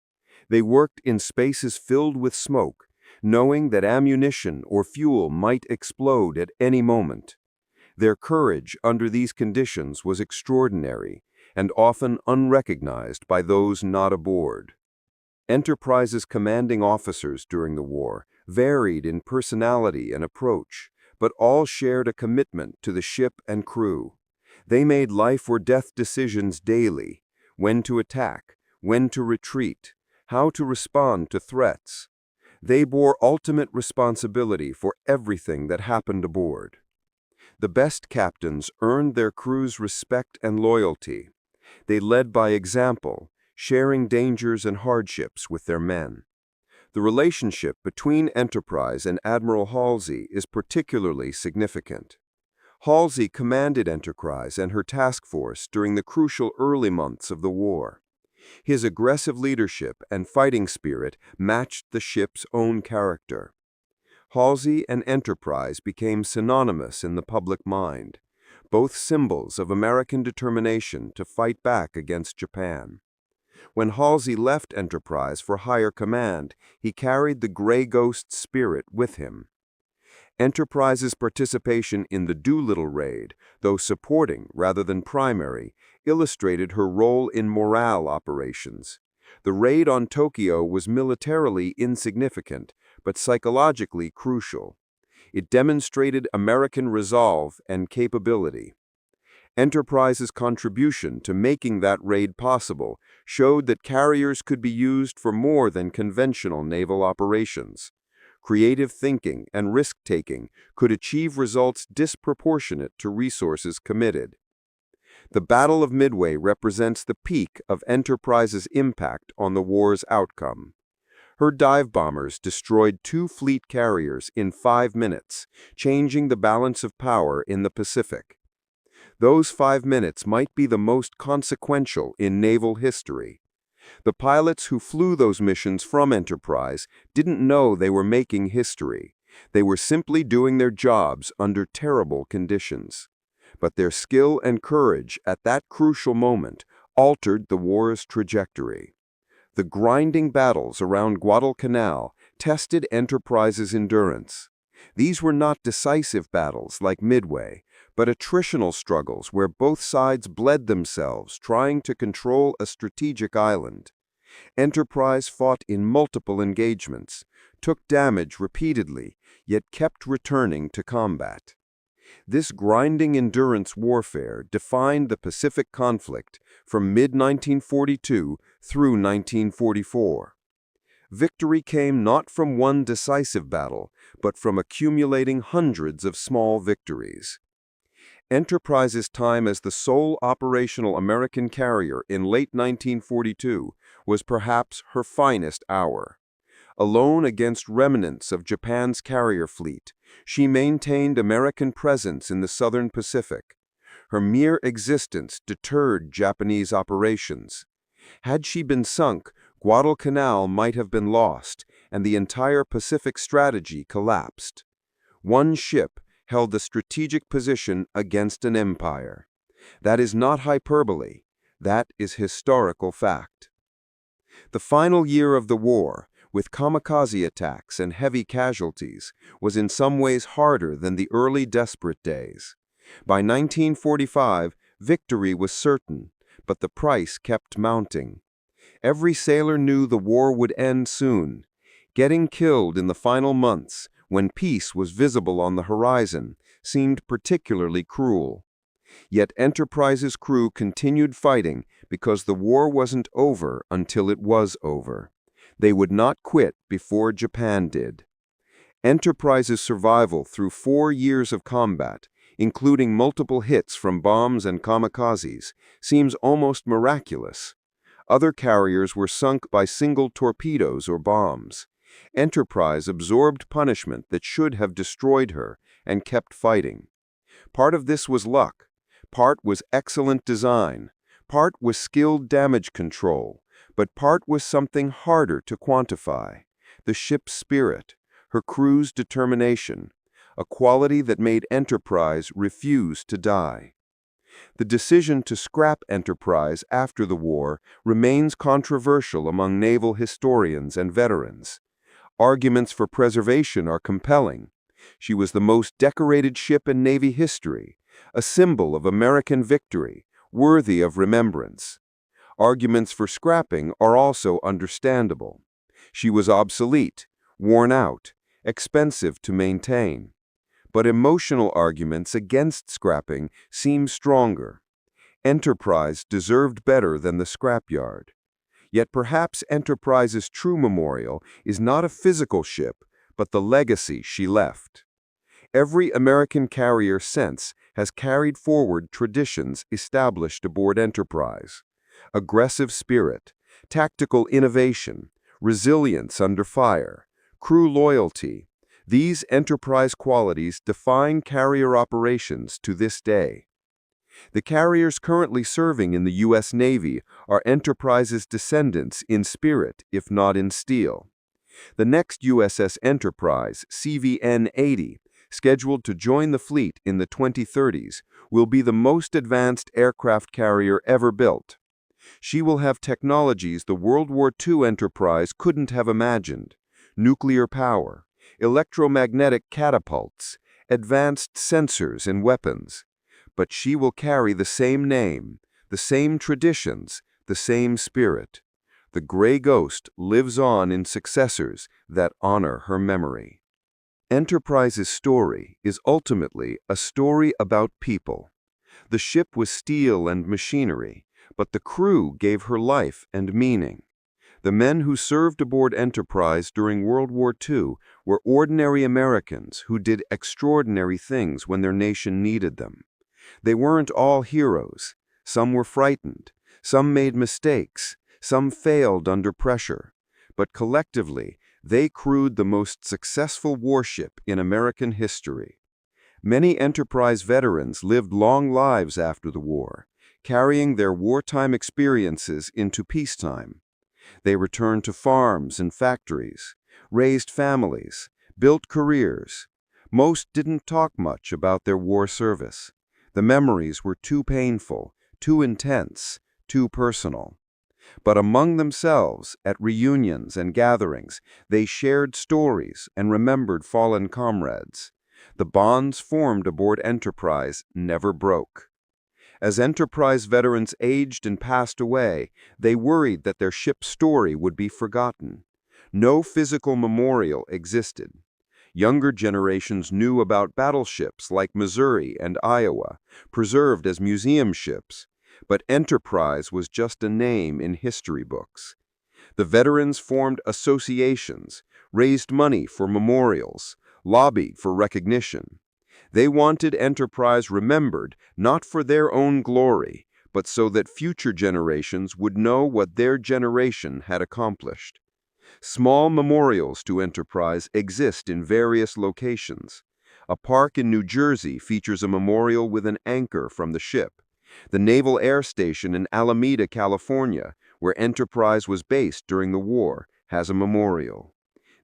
They worked in spaces filled with smoke, knowing that ammunition or fuel might explode at any moment. Their courage under these conditions was extraordinary and often unrecognized by those not aboard. Enterprise's commanding officers during the war varied in personality and approach, but all shared a commitment to the ship and crew. They made life-or-death decisions daily: when to attack, when to retreat, how to respond to threats. They bore ultimate responsibility for everything that happened aboard. The best captains earned their crew's respect and loyalty. They led by example, sharing dangers and hardships with their men. The relationship between Enterprise and Admiral Halsey is particularly significant. Halsey commanded Enterprise and her task force during the crucial early months of the war. His aggressive leadership and fighting spirit matched the ship's own character. Halsey and Enterprise became synonymous in the public mind, both symbols of American determination to fight back against Japan. When Halsey left Enterprise for higher command, he carried the Gray Ghost spirit with him. Enterprise's participation in the Doolittle Raid, though supporting rather than primary, illustrated her role in morale operations. The raid on Tokyo was militarily insignificant, but psychologically crucial. It demonstrated American resolve and capability. Enterprise's contribution to making that raid possible showed that carriers could be used for more than conventional naval operations. Creative thinking and risk-taking could achieve results disproportionate to resources committed. The Battle of Midway represents the peak of Enterprise's impact on the war's outcome. Her dive bombers destroyed 2 fleet carriers in 5 minutes, changing the balance of power in the Pacific. Those 5 minutes might be the most consequential in naval history. The pilots who flew those missions from Enterprise didn't know they were making history. They were simply doing their jobs under terrible conditions. But their skill and courage at that crucial moment altered the war's trajectory. The grinding battles around Guadalcanal tested Enterprise's endurance. These were not decisive battles like Midway, but attritional struggles where both sides bled themselves trying to control a strategic island. Enterprise fought in multiple engagements, took damage repeatedly, yet kept returning to combat. This grinding endurance warfare defined the Pacific conflict from mid-1942 through 1944. Victory came not from one decisive battle, but from accumulating hundreds of small victories. Enterprise's time as the sole operational American carrier in late 1942 was perhaps her finest hour. Alone against remnants of Japan's carrier fleet, she maintained American presence in the Southern Pacific. Her mere existence deterred Japanese operations. Had she been sunk, Guadalcanal might have been lost, and the entire Pacific strategy collapsed. One ship held the strategic position against an empire. That is not hyperbole. That is historical fact. The final year of the war, with kamikaze attacks and heavy casualties, was in some ways harder than the early desperate days. By 1945, victory was certain, but the price kept mounting. Every sailor knew the war would end soon. Getting killed in the final months, when peace was visible on the horizon, seemed particularly cruel. Yet Enterprise's crew continued fighting because the war wasn't over until it was over. They would not quit before Japan did. Enterprise's survival through 4 years of combat, including multiple hits from bombs and kamikazes, seems almost miraculous. Other carriers were sunk by single torpedoes or bombs. Enterprise absorbed punishment that should have destroyed her and kept fighting. Part of this was luck. Part was excellent design. Part was skilled damage control. But part was something harder to quantify: the ship's spirit, her crew's determination, a quality that made Enterprise refuse to die. The decision to scrap Enterprise after the war remains controversial among naval historians and veterans. Arguments for preservation are compelling. She was the most decorated ship in Navy history, a symbol of American victory, worthy of remembrance. Arguments for scrapping are also understandable. She was obsolete, worn out, expensive to maintain. But emotional arguments against scrapping seem stronger. Enterprise deserved better than the scrapyard. Yet perhaps Enterprise's true memorial is not a physical ship, but the legacy she left. Every American carrier since has carried forward traditions established aboard Enterprise. Aggressive spirit, tactical innovation, resilience under fire, crew loyalty. These Enterprise qualities define carrier operations to this day. The carriers currently serving in the U.S. Navy are Enterprise's descendants in spirit, if not in steel. The next USS Enterprise, CVN-80, scheduled to join the fleet in the 2030s, will be the most advanced aircraft carrier ever built. She will have technologies the World War II Enterprise couldn't have imagined: nuclear power, electromagnetic catapults, advanced sensors and weapons. But she will carry the same name, the same traditions, the same spirit. The gray ghost lives on in successors that honor her memory. Enterprise's story is ultimately a story about people. The ship was steel and machinery, but the crew gave her life and meaning. The men who served aboard Enterprise during World War II were ordinary Americans who did extraordinary things when their nation needed them. They weren't all heroes. Some were frightened, some made mistakes, some failed under pressure, but collectively, they crewed the most successful warship in American history. Many Enterprise veterans lived long lives after the war, carrying their wartime experiences into peacetime. They returned to farms and factories, raised families, built careers. Most didn't talk much about their war service. The memories were too painful, too intense, too personal. But among themselves, at reunions and gatherings, they shared stories and remembered fallen comrades. The bonds formed aboard Enterprise never broke. As Enterprise veterans aged and passed away, they worried that their ship's story would be forgotten. No physical memorial existed. Younger generations knew about battleships like Missouri and Iowa, preserved as museum ships, but Enterprise was just a name in history books. The veterans formed associations, raised money for memorials, lobbied for recognition. They wanted Enterprise remembered not for their own glory, but so that future generations would know what their generation had accomplished. Small memorials to Enterprise exist in various locations. A park in New Jersey features a memorial with an anchor from the ship. The Naval Air Station in Alameda, California, where Enterprise was based during the war, has a memorial.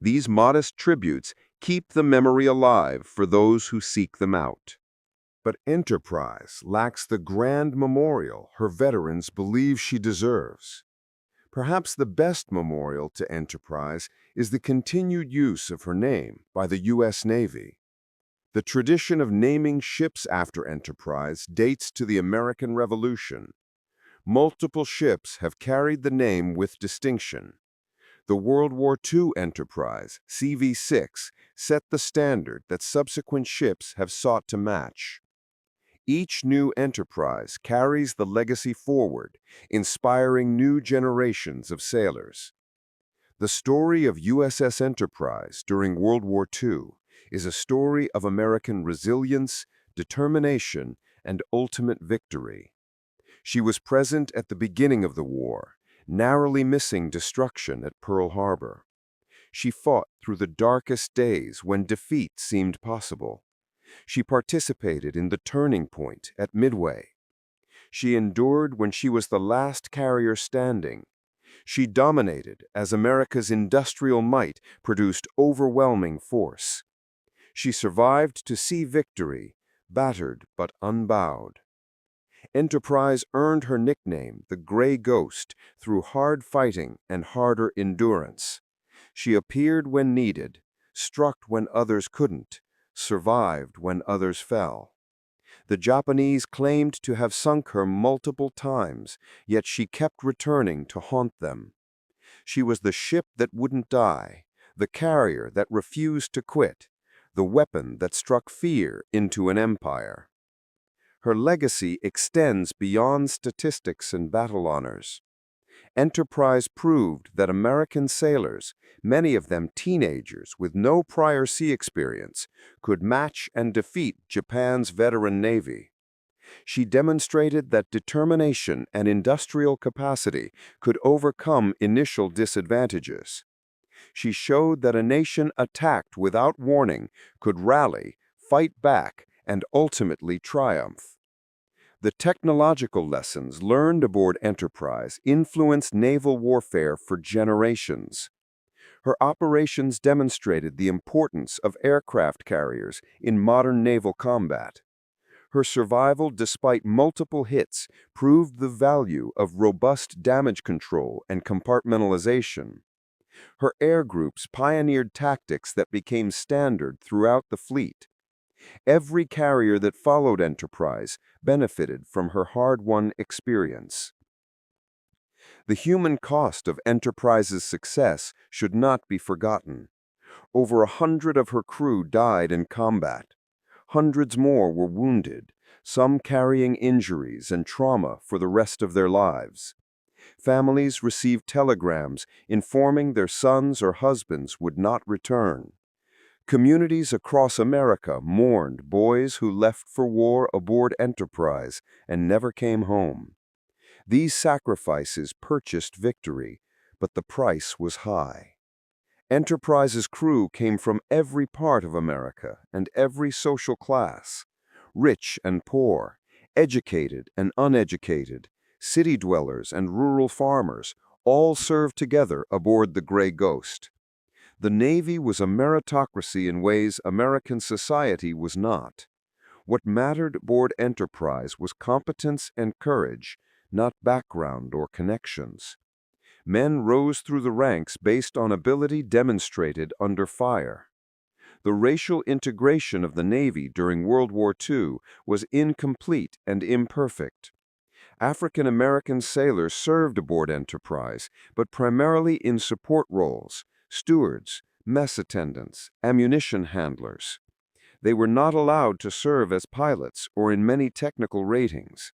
These modest tributes keep the memory alive for those who seek them out. But Enterprise lacks the grand memorial her veterans believe she deserves. Perhaps the best memorial to Enterprise is the continued use of her name by the U.S. Navy. The tradition of naming ships after Enterprise dates to the American Revolution. Multiple ships have carried the name with distinction. The World War II Enterprise, CV-6, set the standard that subsequent ships have sought to match. Each new Enterprise carries the legacy forward, inspiring new generations of sailors. The story of USS Enterprise during World War II is a story of American resilience, determination, and ultimate victory. She was present at the beginning of the war, narrowly missing destruction at Pearl Harbor. She fought through the darkest days when defeat seemed possible. She participated in the turning point at Midway. She endured when she was the last carrier standing. She dominated as America's industrial might produced overwhelming force. She survived to see victory, battered but unbowed. Enterprise earned her nickname, the Gray Ghost, through hard fighting and harder endurance. She appeared when needed, struck when others couldn't, survived when others fell. The Japanese claimed to have sunk her multiple times, yet she kept returning to haunt them. She was the ship that wouldn't die, the carrier that refused to quit, the weapon that struck fear into an empire. Her legacy extends beyond statistics and battle honors. Enterprise proved that American sailors, many of them teenagers with no prior sea experience, could match and defeat Japan's veteran navy. She demonstrated that determination and industrial capacity could overcome initial disadvantages. She showed that a nation attacked without warning could rally, fight back, and ultimately triumph. The technological lessons learned aboard Enterprise influenced naval warfare for generations. Her operations demonstrated the importance of aircraft carriers in modern naval combat. Her survival despite multiple hits proved the value of robust damage control and compartmentalization. Her air groups pioneered tactics that became standard throughout the fleet. Every carrier that followed Enterprise benefited from her hard-won experience. The human cost of Enterprise's success should not be forgotten. Over 100 of her crew died in combat. Hundreds more were wounded, some carrying injuries and trauma for the rest of their lives. Families received telegrams informing their sons or husbands would not return. Communities across America mourned boys who left for war aboard Enterprise and never came home. These sacrifices purchased victory, but the price was high. Enterprise's crew came from every part of America and every social class, rich and poor, educated and uneducated, city dwellers and rural farmers, all served together aboard the Gray Ghost. The Navy was a meritocracy in ways American society was not. What mattered aboard Enterprise was competence and courage, not background or connections. Men rose through the ranks based on ability demonstrated under fire. The racial integration of the Navy during World War II was incomplete and imperfect. African American sailors served aboard Enterprise, but primarily in support roles: stewards, mess attendants, ammunition handlers. They were not allowed to serve as pilots or in many technical ratings.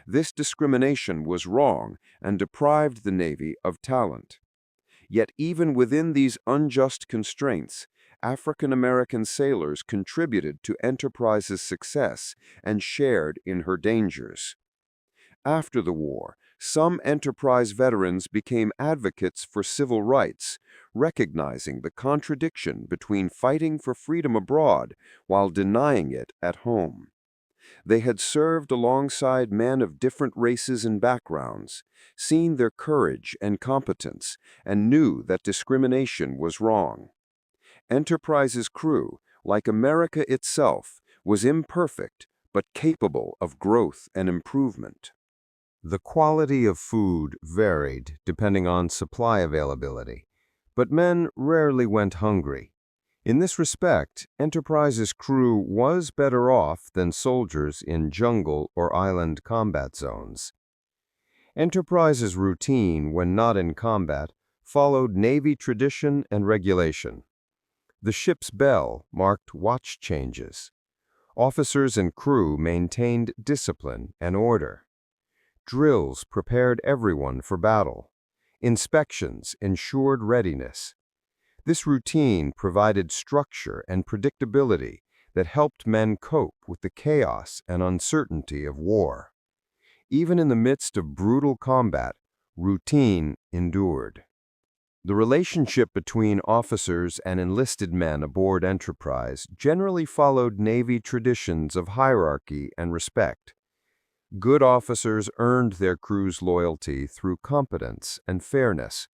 This discrimination was wrong and deprived the Navy of talent. Yet even within these unjust constraints, African American sailors contributed to Enterprise's success and shared in her dangers. After the war, some Enterprise veterans became advocates for civil rights, recognizing the contradiction between fighting for freedom abroad while denying it at home. They had served alongside men of different races and backgrounds, seen their courage and competence, and knew that discrimination was wrong. Enterprise's crew, like America itself, was imperfect but capable of growth and improvement. The quality of food varied depending on supply availability, but men rarely went hungry. In this respect, Enterprise's crew was better off than soldiers in jungle or island combat zones. Enterprise's routine, when not in combat, followed Navy tradition and regulation. The ship's bell marked watch changes. Officers and crew maintained discipline and order. Drills prepared everyone for battle. Inspections ensured readiness. This routine provided structure and predictability that helped men cope with the chaos and uncertainty of war. Even in the midst of brutal combat, routine endured. The relationship between officers and enlisted men aboard Enterprise generally followed Navy traditions of hierarchy and respect. Good officers earned their crew's loyalty through competence and fairness.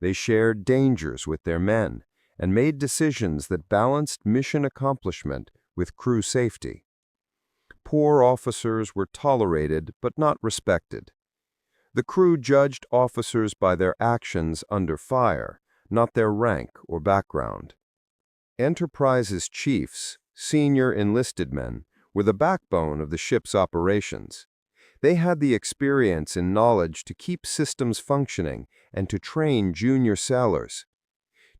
They shared dangers with their men and made decisions that balanced mission accomplishment with crew safety. Poor officers were tolerated but not respected. The crew judged officers by their actions under fire, not their rank or background. Enterprise's chiefs, senior enlisted men, were the backbone of the ship's operations. They had the experience and knowledge to keep systems functioning and to train junior sailors.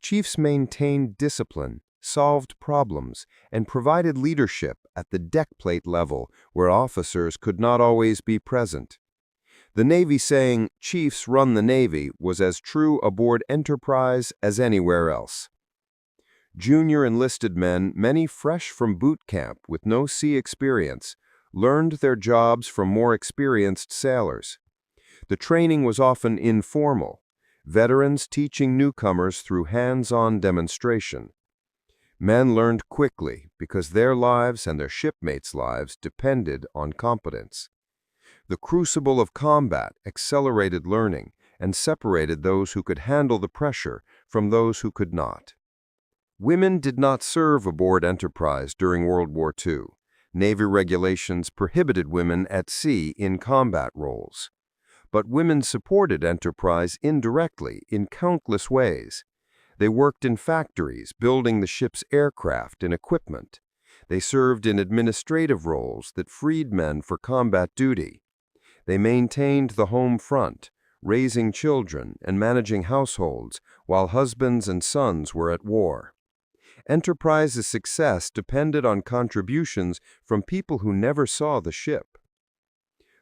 Chiefs maintained discipline, solved problems, and provided leadership at the deck plate level where officers could not always be present. The Navy saying, "Chiefs run the Navy," was as true aboard Enterprise as anywhere else. Junior enlisted men, many fresh from boot camp with no sea experience, learned their jobs from more experienced sailors. The training was often informal, veterans teaching newcomers through hands-on demonstration. Men learned quickly because their lives and their shipmates' lives depended on competence. The crucible of combat accelerated learning and separated those who could handle the pressure from those who could not. Women did not serve aboard Enterprise during World War II. Navy regulations prohibited women at sea in combat roles. But women supported Enterprise indirectly in countless ways. They worked in factories, building the ship's aircraft and equipment. They served in administrative roles that freed men for combat duty. They maintained the home front, raising children and managing households while husbands and sons were at war. Enterprise's success depended on contributions from people who never saw the ship.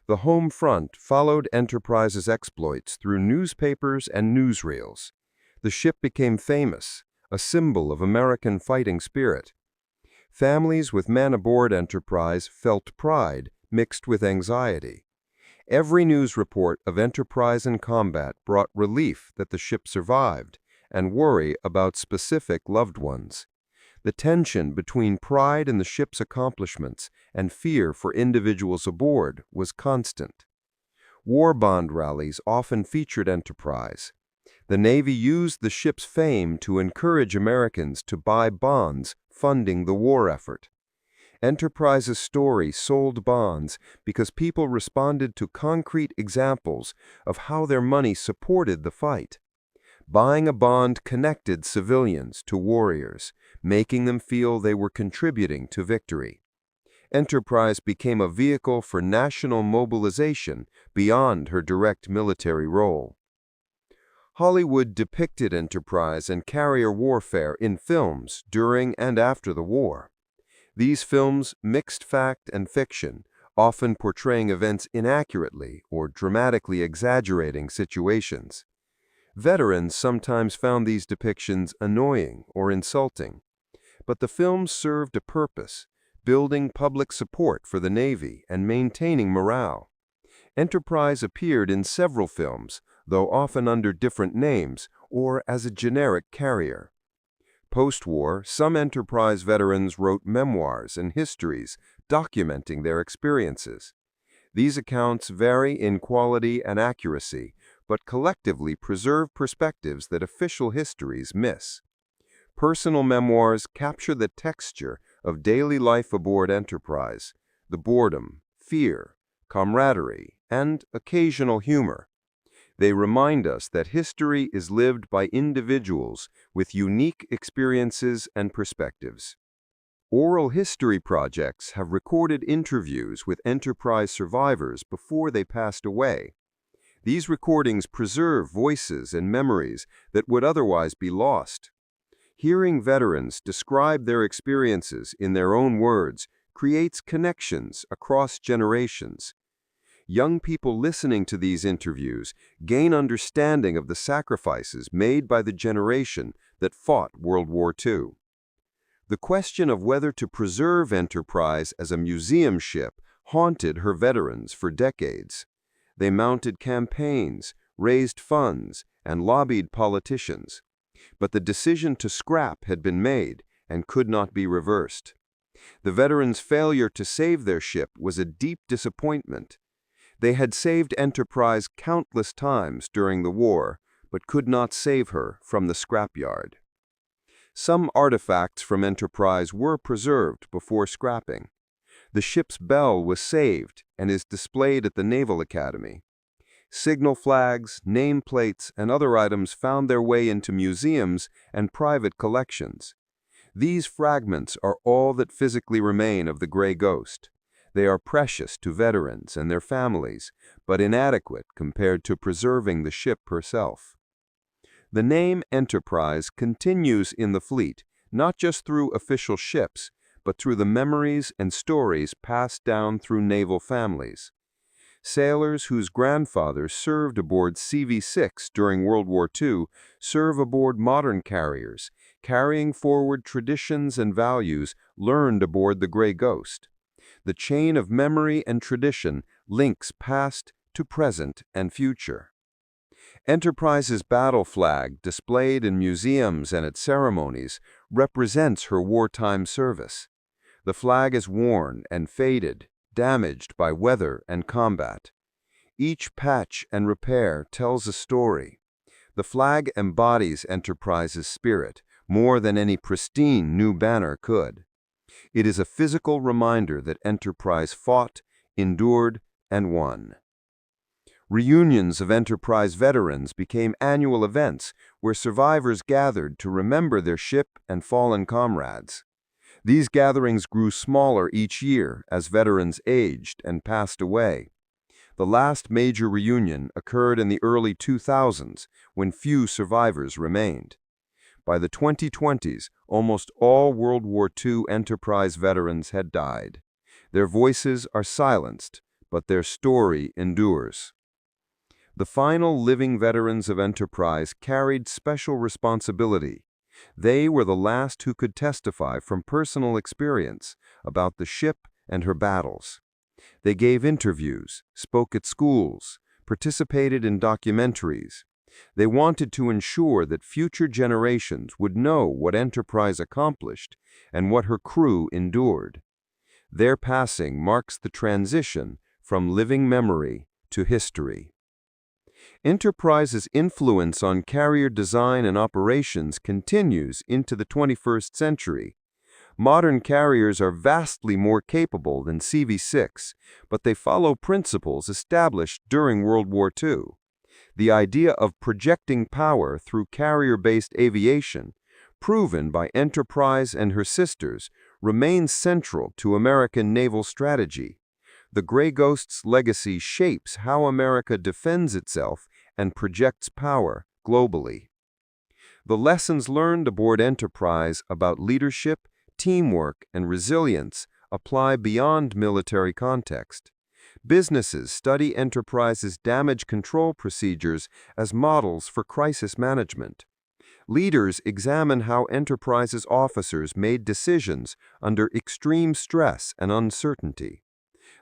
The home front followed Enterprise's exploits through newspapers and newsreels. The ship became famous, a symbol of American fighting spirit. Families with men aboard Enterprise felt pride mixed with anxiety. Every news report of Enterprise in combat brought relief that the ship survived and worry about specific loved ones. The tension between pride in the ship's accomplishments and fear for individuals aboard was constant. War bond rallies often featured Enterprise. The Navy used the ship's fame to encourage Americans to buy bonds funding the war effort. Enterprise's story sold bonds because people responded to concrete examples of how their money supported the fight. Buying a bond connected civilians to warriors, making them feel they were contributing to victory. Enterprise became a vehicle for national mobilization beyond her direct military role. Hollywood depicted Enterprise and carrier warfare in films during and after the war. These films mixed fact and fiction, often portraying events inaccurately or dramatically exaggerating situations. Veterans sometimes found these depictions annoying or insulting, but the films served a purpose, building public support for the Navy and maintaining morale. Enterprise appeared in several films, though often under different names or as a generic carrier. Post-war, some Enterprise veterans wrote memoirs and histories documenting their experiences. These accounts vary in quality and accuracy, but collectively preserve perspectives that official histories miss. Personal memoirs capture the texture of daily life aboard Enterprise, the boredom, fear, camaraderie, and occasional humor. They remind us that history is lived by individuals with unique experiences and perspectives. Oral history projects have recorded interviews with Enterprise survivors before they passed away. These recordings preserve voices and memories that would otherwise be lost. Hearing veterans describe their experiences in their own words creates connections across generations. Young people listening to these interviews gain understanding of the sacrifices made by the generation that fought World War II. The question of whether to preserve Enterprise as a museum ship haunted her veterans for decades. They mounted campaigns, raised funds, and lobbied politicians. But the decision to scrap had been made and could not be reversed. The veterans' failure to save their ship was a deep disappointment. They had saved Enterprise countless times during the war, but could not save her from the scrapyard. Some artifacts from Enterprise were preserved before scrapping. The ship's bell was saved and is displayed at the Naval Academy. Signal flags, nameplates, and other items found their way into museums and private collections. These fragments are all that physically remain of the Gray Ghost. They are precious to veterans and their families, but inadequate compared to preserving the ship herself. The name Enterprise continues in the fleet, not just through official ships, but through the memories and stories passed down through naval families. Sailors whose grandfathers served aboard CV-6 during World War II serve aboard modern carriers, carrying forward traditions and values learned aboard the Gray Ghost. The chain of memory and tradition links past to present and future. Enterprise's battle flag, displayed in museums and at ceremonies, represents her wartime service. The flag is worn and faded, damaged by weather and combat. Each patch and repair tells a story. The flag embodies Enterprise's spirit more than any pristine new banner could. It is a physical reminder that Enterprise fought, endured, and won. Reunions of Enterprise veterans became annual events where survivors gathered to remember their ship and fallen comrades. These gatherings grew smaller each year as veterans aged and passed away. The last major reunion occurred in the early 2000s when few survivors remained. By the 2020s, almost all World War II Enterprise veterans had died. Their voices are silenced, but their story endures. The final living veterans of Enterprise carried special responsibility. They were the last who could testify from personal experience about the ship and her battles. They gave interviews, spoke at schools, participated in documentaries. They wanted to ensure that future generations would know what Enterprise accomplished and what her crew endured. Their passing marks the transition from living memory to history. Enterprise's influence on carrier design and operations continues into the 21st century. Modern carriers are vastly more capable than CV-6, but they follow principles established during World War II. The idea of projecting power through carrier-based aviation, proven by Enterprise and her sisters, remains central to American naval strategy. The Gray Ghost's legacy shapes how America defends itself and projects power globally. The lessons learned aboard Enterprise about leadership, teamwork, and resilience apply beyond military context. Businesses study Enterprise's damage control procedures as models for crisis management. Leaders examine how Enterprise's officers made decisions under extreme stress and uncertainty.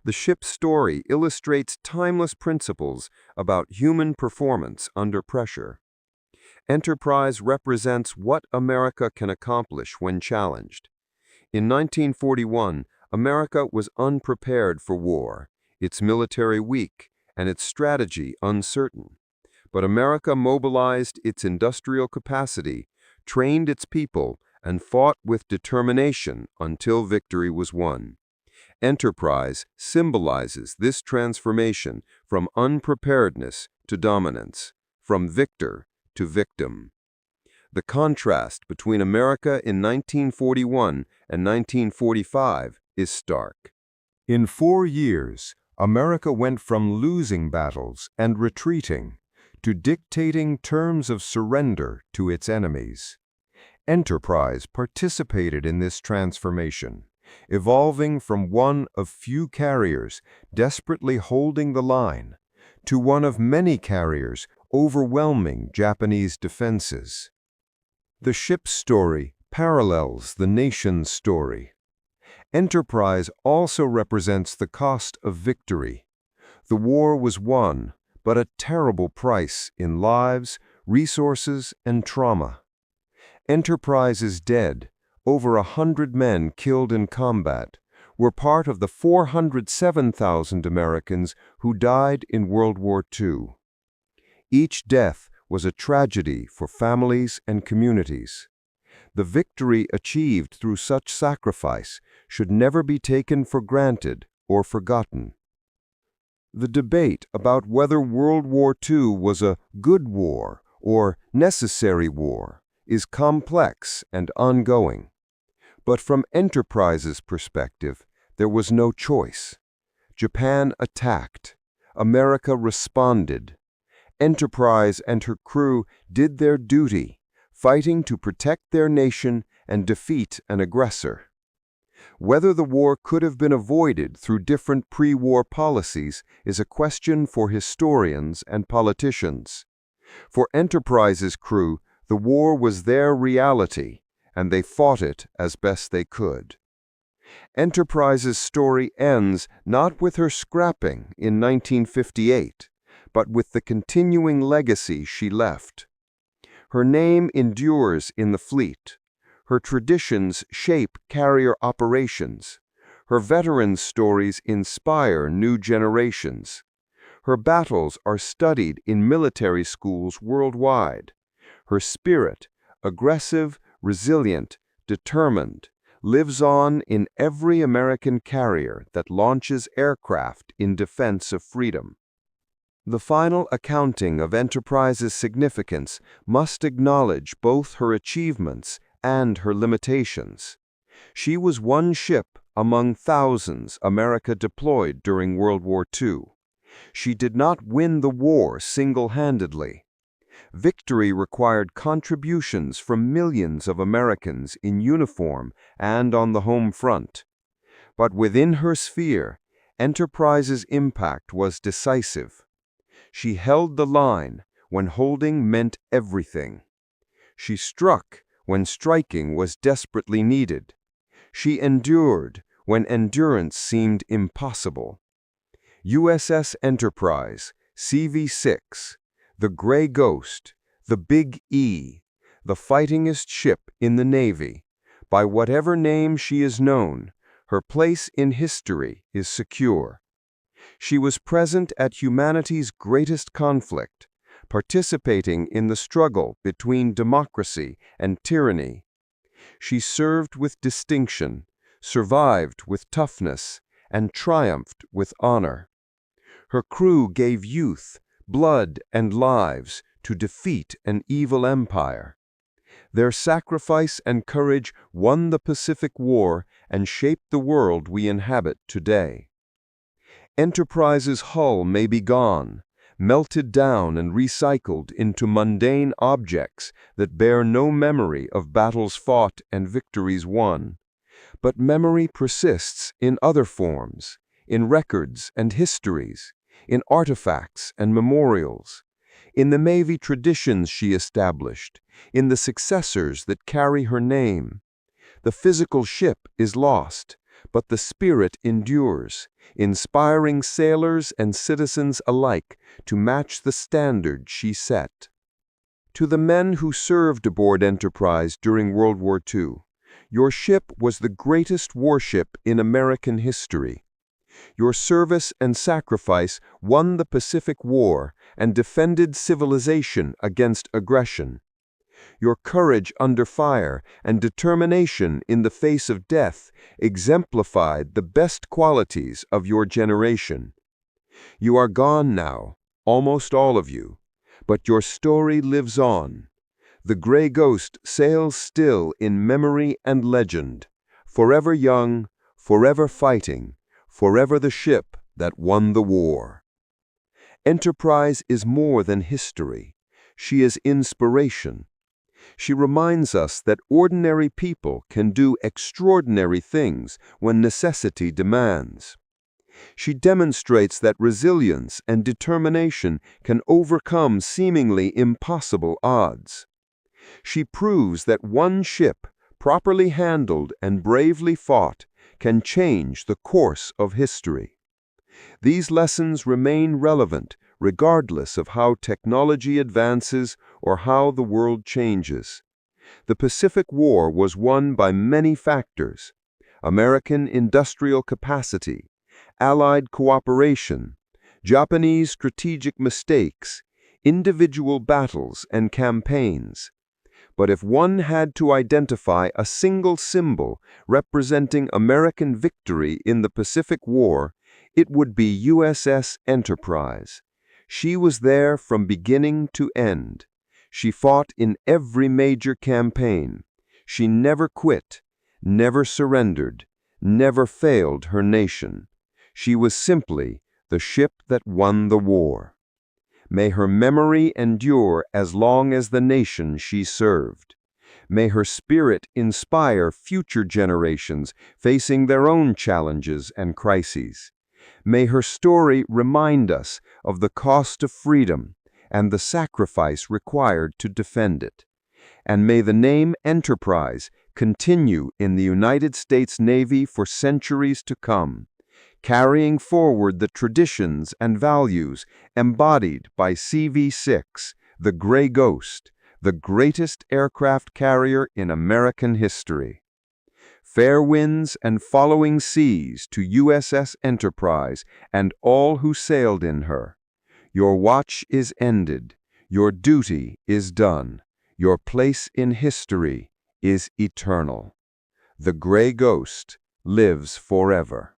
The ship's story illustrates timeless principles about human performance under pressure. Enterprise represents what America can accomplish when challenged. In 1941, America was unprepared for war, its military weak, and its strategy uncertain. But America mobilized its industrial capacity, trained its people, and fought with determination until victory was won. Enterprise symbolizes this transformation from unpreparedness to dominance, from victor to victim. The contrast between America in 1941 and 1945 is stark. In 4 years, America went from losing battles and retreating to dictating terms of surrender to its enemies. Enterprise participated in this transformation, evolving from one of few carriers desperately holding the line to one of many carriers overwhelming Japanese defenses. The ship's story parallels the nation's story. Enterprise also represents the cost of victory. The war was won, but a terrible price in lives, resources, and trauma. Enterprise is dead. Over 100 men killed in combat were part of the 407,000 Americans who died in World War II. Each death was a tragedy for families and communities. The victory achieved through such sacrifice should never be taken for granted or forgotten. The debate about whether World War II was a good war or necessary war is complex and ongoing. But from Enterprise's perspective, there was no choice. Japan attacked. America responded. Enterprise and her crew did their duty, fighting to protect their nation and defeat an aggressor. Whether the war could have been avoided through different pre-war policies is a question for historians and politicians. For Enterprise's crew, the war was their reality, and they fought it as best they could. Enterprise's story ends not with her scrapping in 1958, but with the continuing legacy she left. Her name endures in the fleet. Her traditions shape carrier operations. Her veterans' stories inspire new generations. Her battles are studied in military schools worldwide. Her spirit, aggressive, resilient, determined, lives on in every American carrier that launches aircraft in defense of freedom. The final accounting of Enterprise's significance must acknowledge both her achievements and her limitations. She was one ship among thousands America deployed during World War II. She did not win the war single-handedly. Victory required contributions from millions of Americans in uniform and on the home front. But within her sphere, Enterprise's impact was decisive. She held the line when holding meant everything. She struck when striking was desperately needed. She endured when endurance seemed impossible. USS Enterprise, CV-6, the Gray Ghost, the Big E, the fightingest ship in the Navy. By whatever name she is known, her place in history is secure. She was present at humanity's greatest conflict, participating in the struggle between democracy and tyranny. She served with distinction, survived with toughness, and triumphed with honor. Her crew gave youth, blood, and lives to defeat an evil empire. Their sacrifice and courage won the Pacific War and shaped the world we inhabit today. Enterprise's hull may be gone, melted down and recycled into mundane objects that bear no memory of battles fought and victories won. But memory persists in other forms, in records and histories, in artifacts and memorials, in the Navy traditions she established, in the successors that carry her name. The physical ship is lost, but the spirit endures, inspiring sailors and citizens alike to match the standard she set. To the men who served aboard Enterprise during World War II, your ship was the greatest warship in American history. Your service and sacrifice won the Pacific War and defended civilization against aggression. Your courage under fire and determination in the face of death exemplified the best qualities of your generation. You are gone now, almost all of you, but your story lives on. The Gray Ghost sails still in memory and legend, forever young, forever fighting, forever the ship that won the war. Enterprise is more than history. She is inspiration. She reminds us that ordinary people can do extraordinary things when necessity demands. She demonstrates that resilience and determination can overcome seemingly impossible odds. She proves that one ship, properly handled and bravely fought, can change the course of history. These lessons remain relevant regardless of how technology advances or how the world changes. The Pacific War was won by many factors: American industrial capacity, Allied cooperation, Japanese strategic mistakes, individual battles and campaigns. But if one had to identify a single symbol representing American victory in the Pacific War, it would be USS Enterprise. She was there from beginning to end. She fought in every major campaign. She never quit, never surrendered, never failed her nation. She was simply the ship that won the war. May her memory endure as long as the nation she served. May her spirit inspire future generations facing their own challenges and crises. May her story remind us of the cost of freedom and the sacrifice required to defend it. And may the name Enterprise continue in the United States Navy for centuries to come, carrying forward the traditions and values embodied by CV-6, the Gray Ghost, the greatest aircraft carrier in American history. Fair winds and following seas to USS Enterprise and all who sailed in her. Your watch is ended. Your duty is done. Your place in history is eternal. The Gray Ghost lives forever.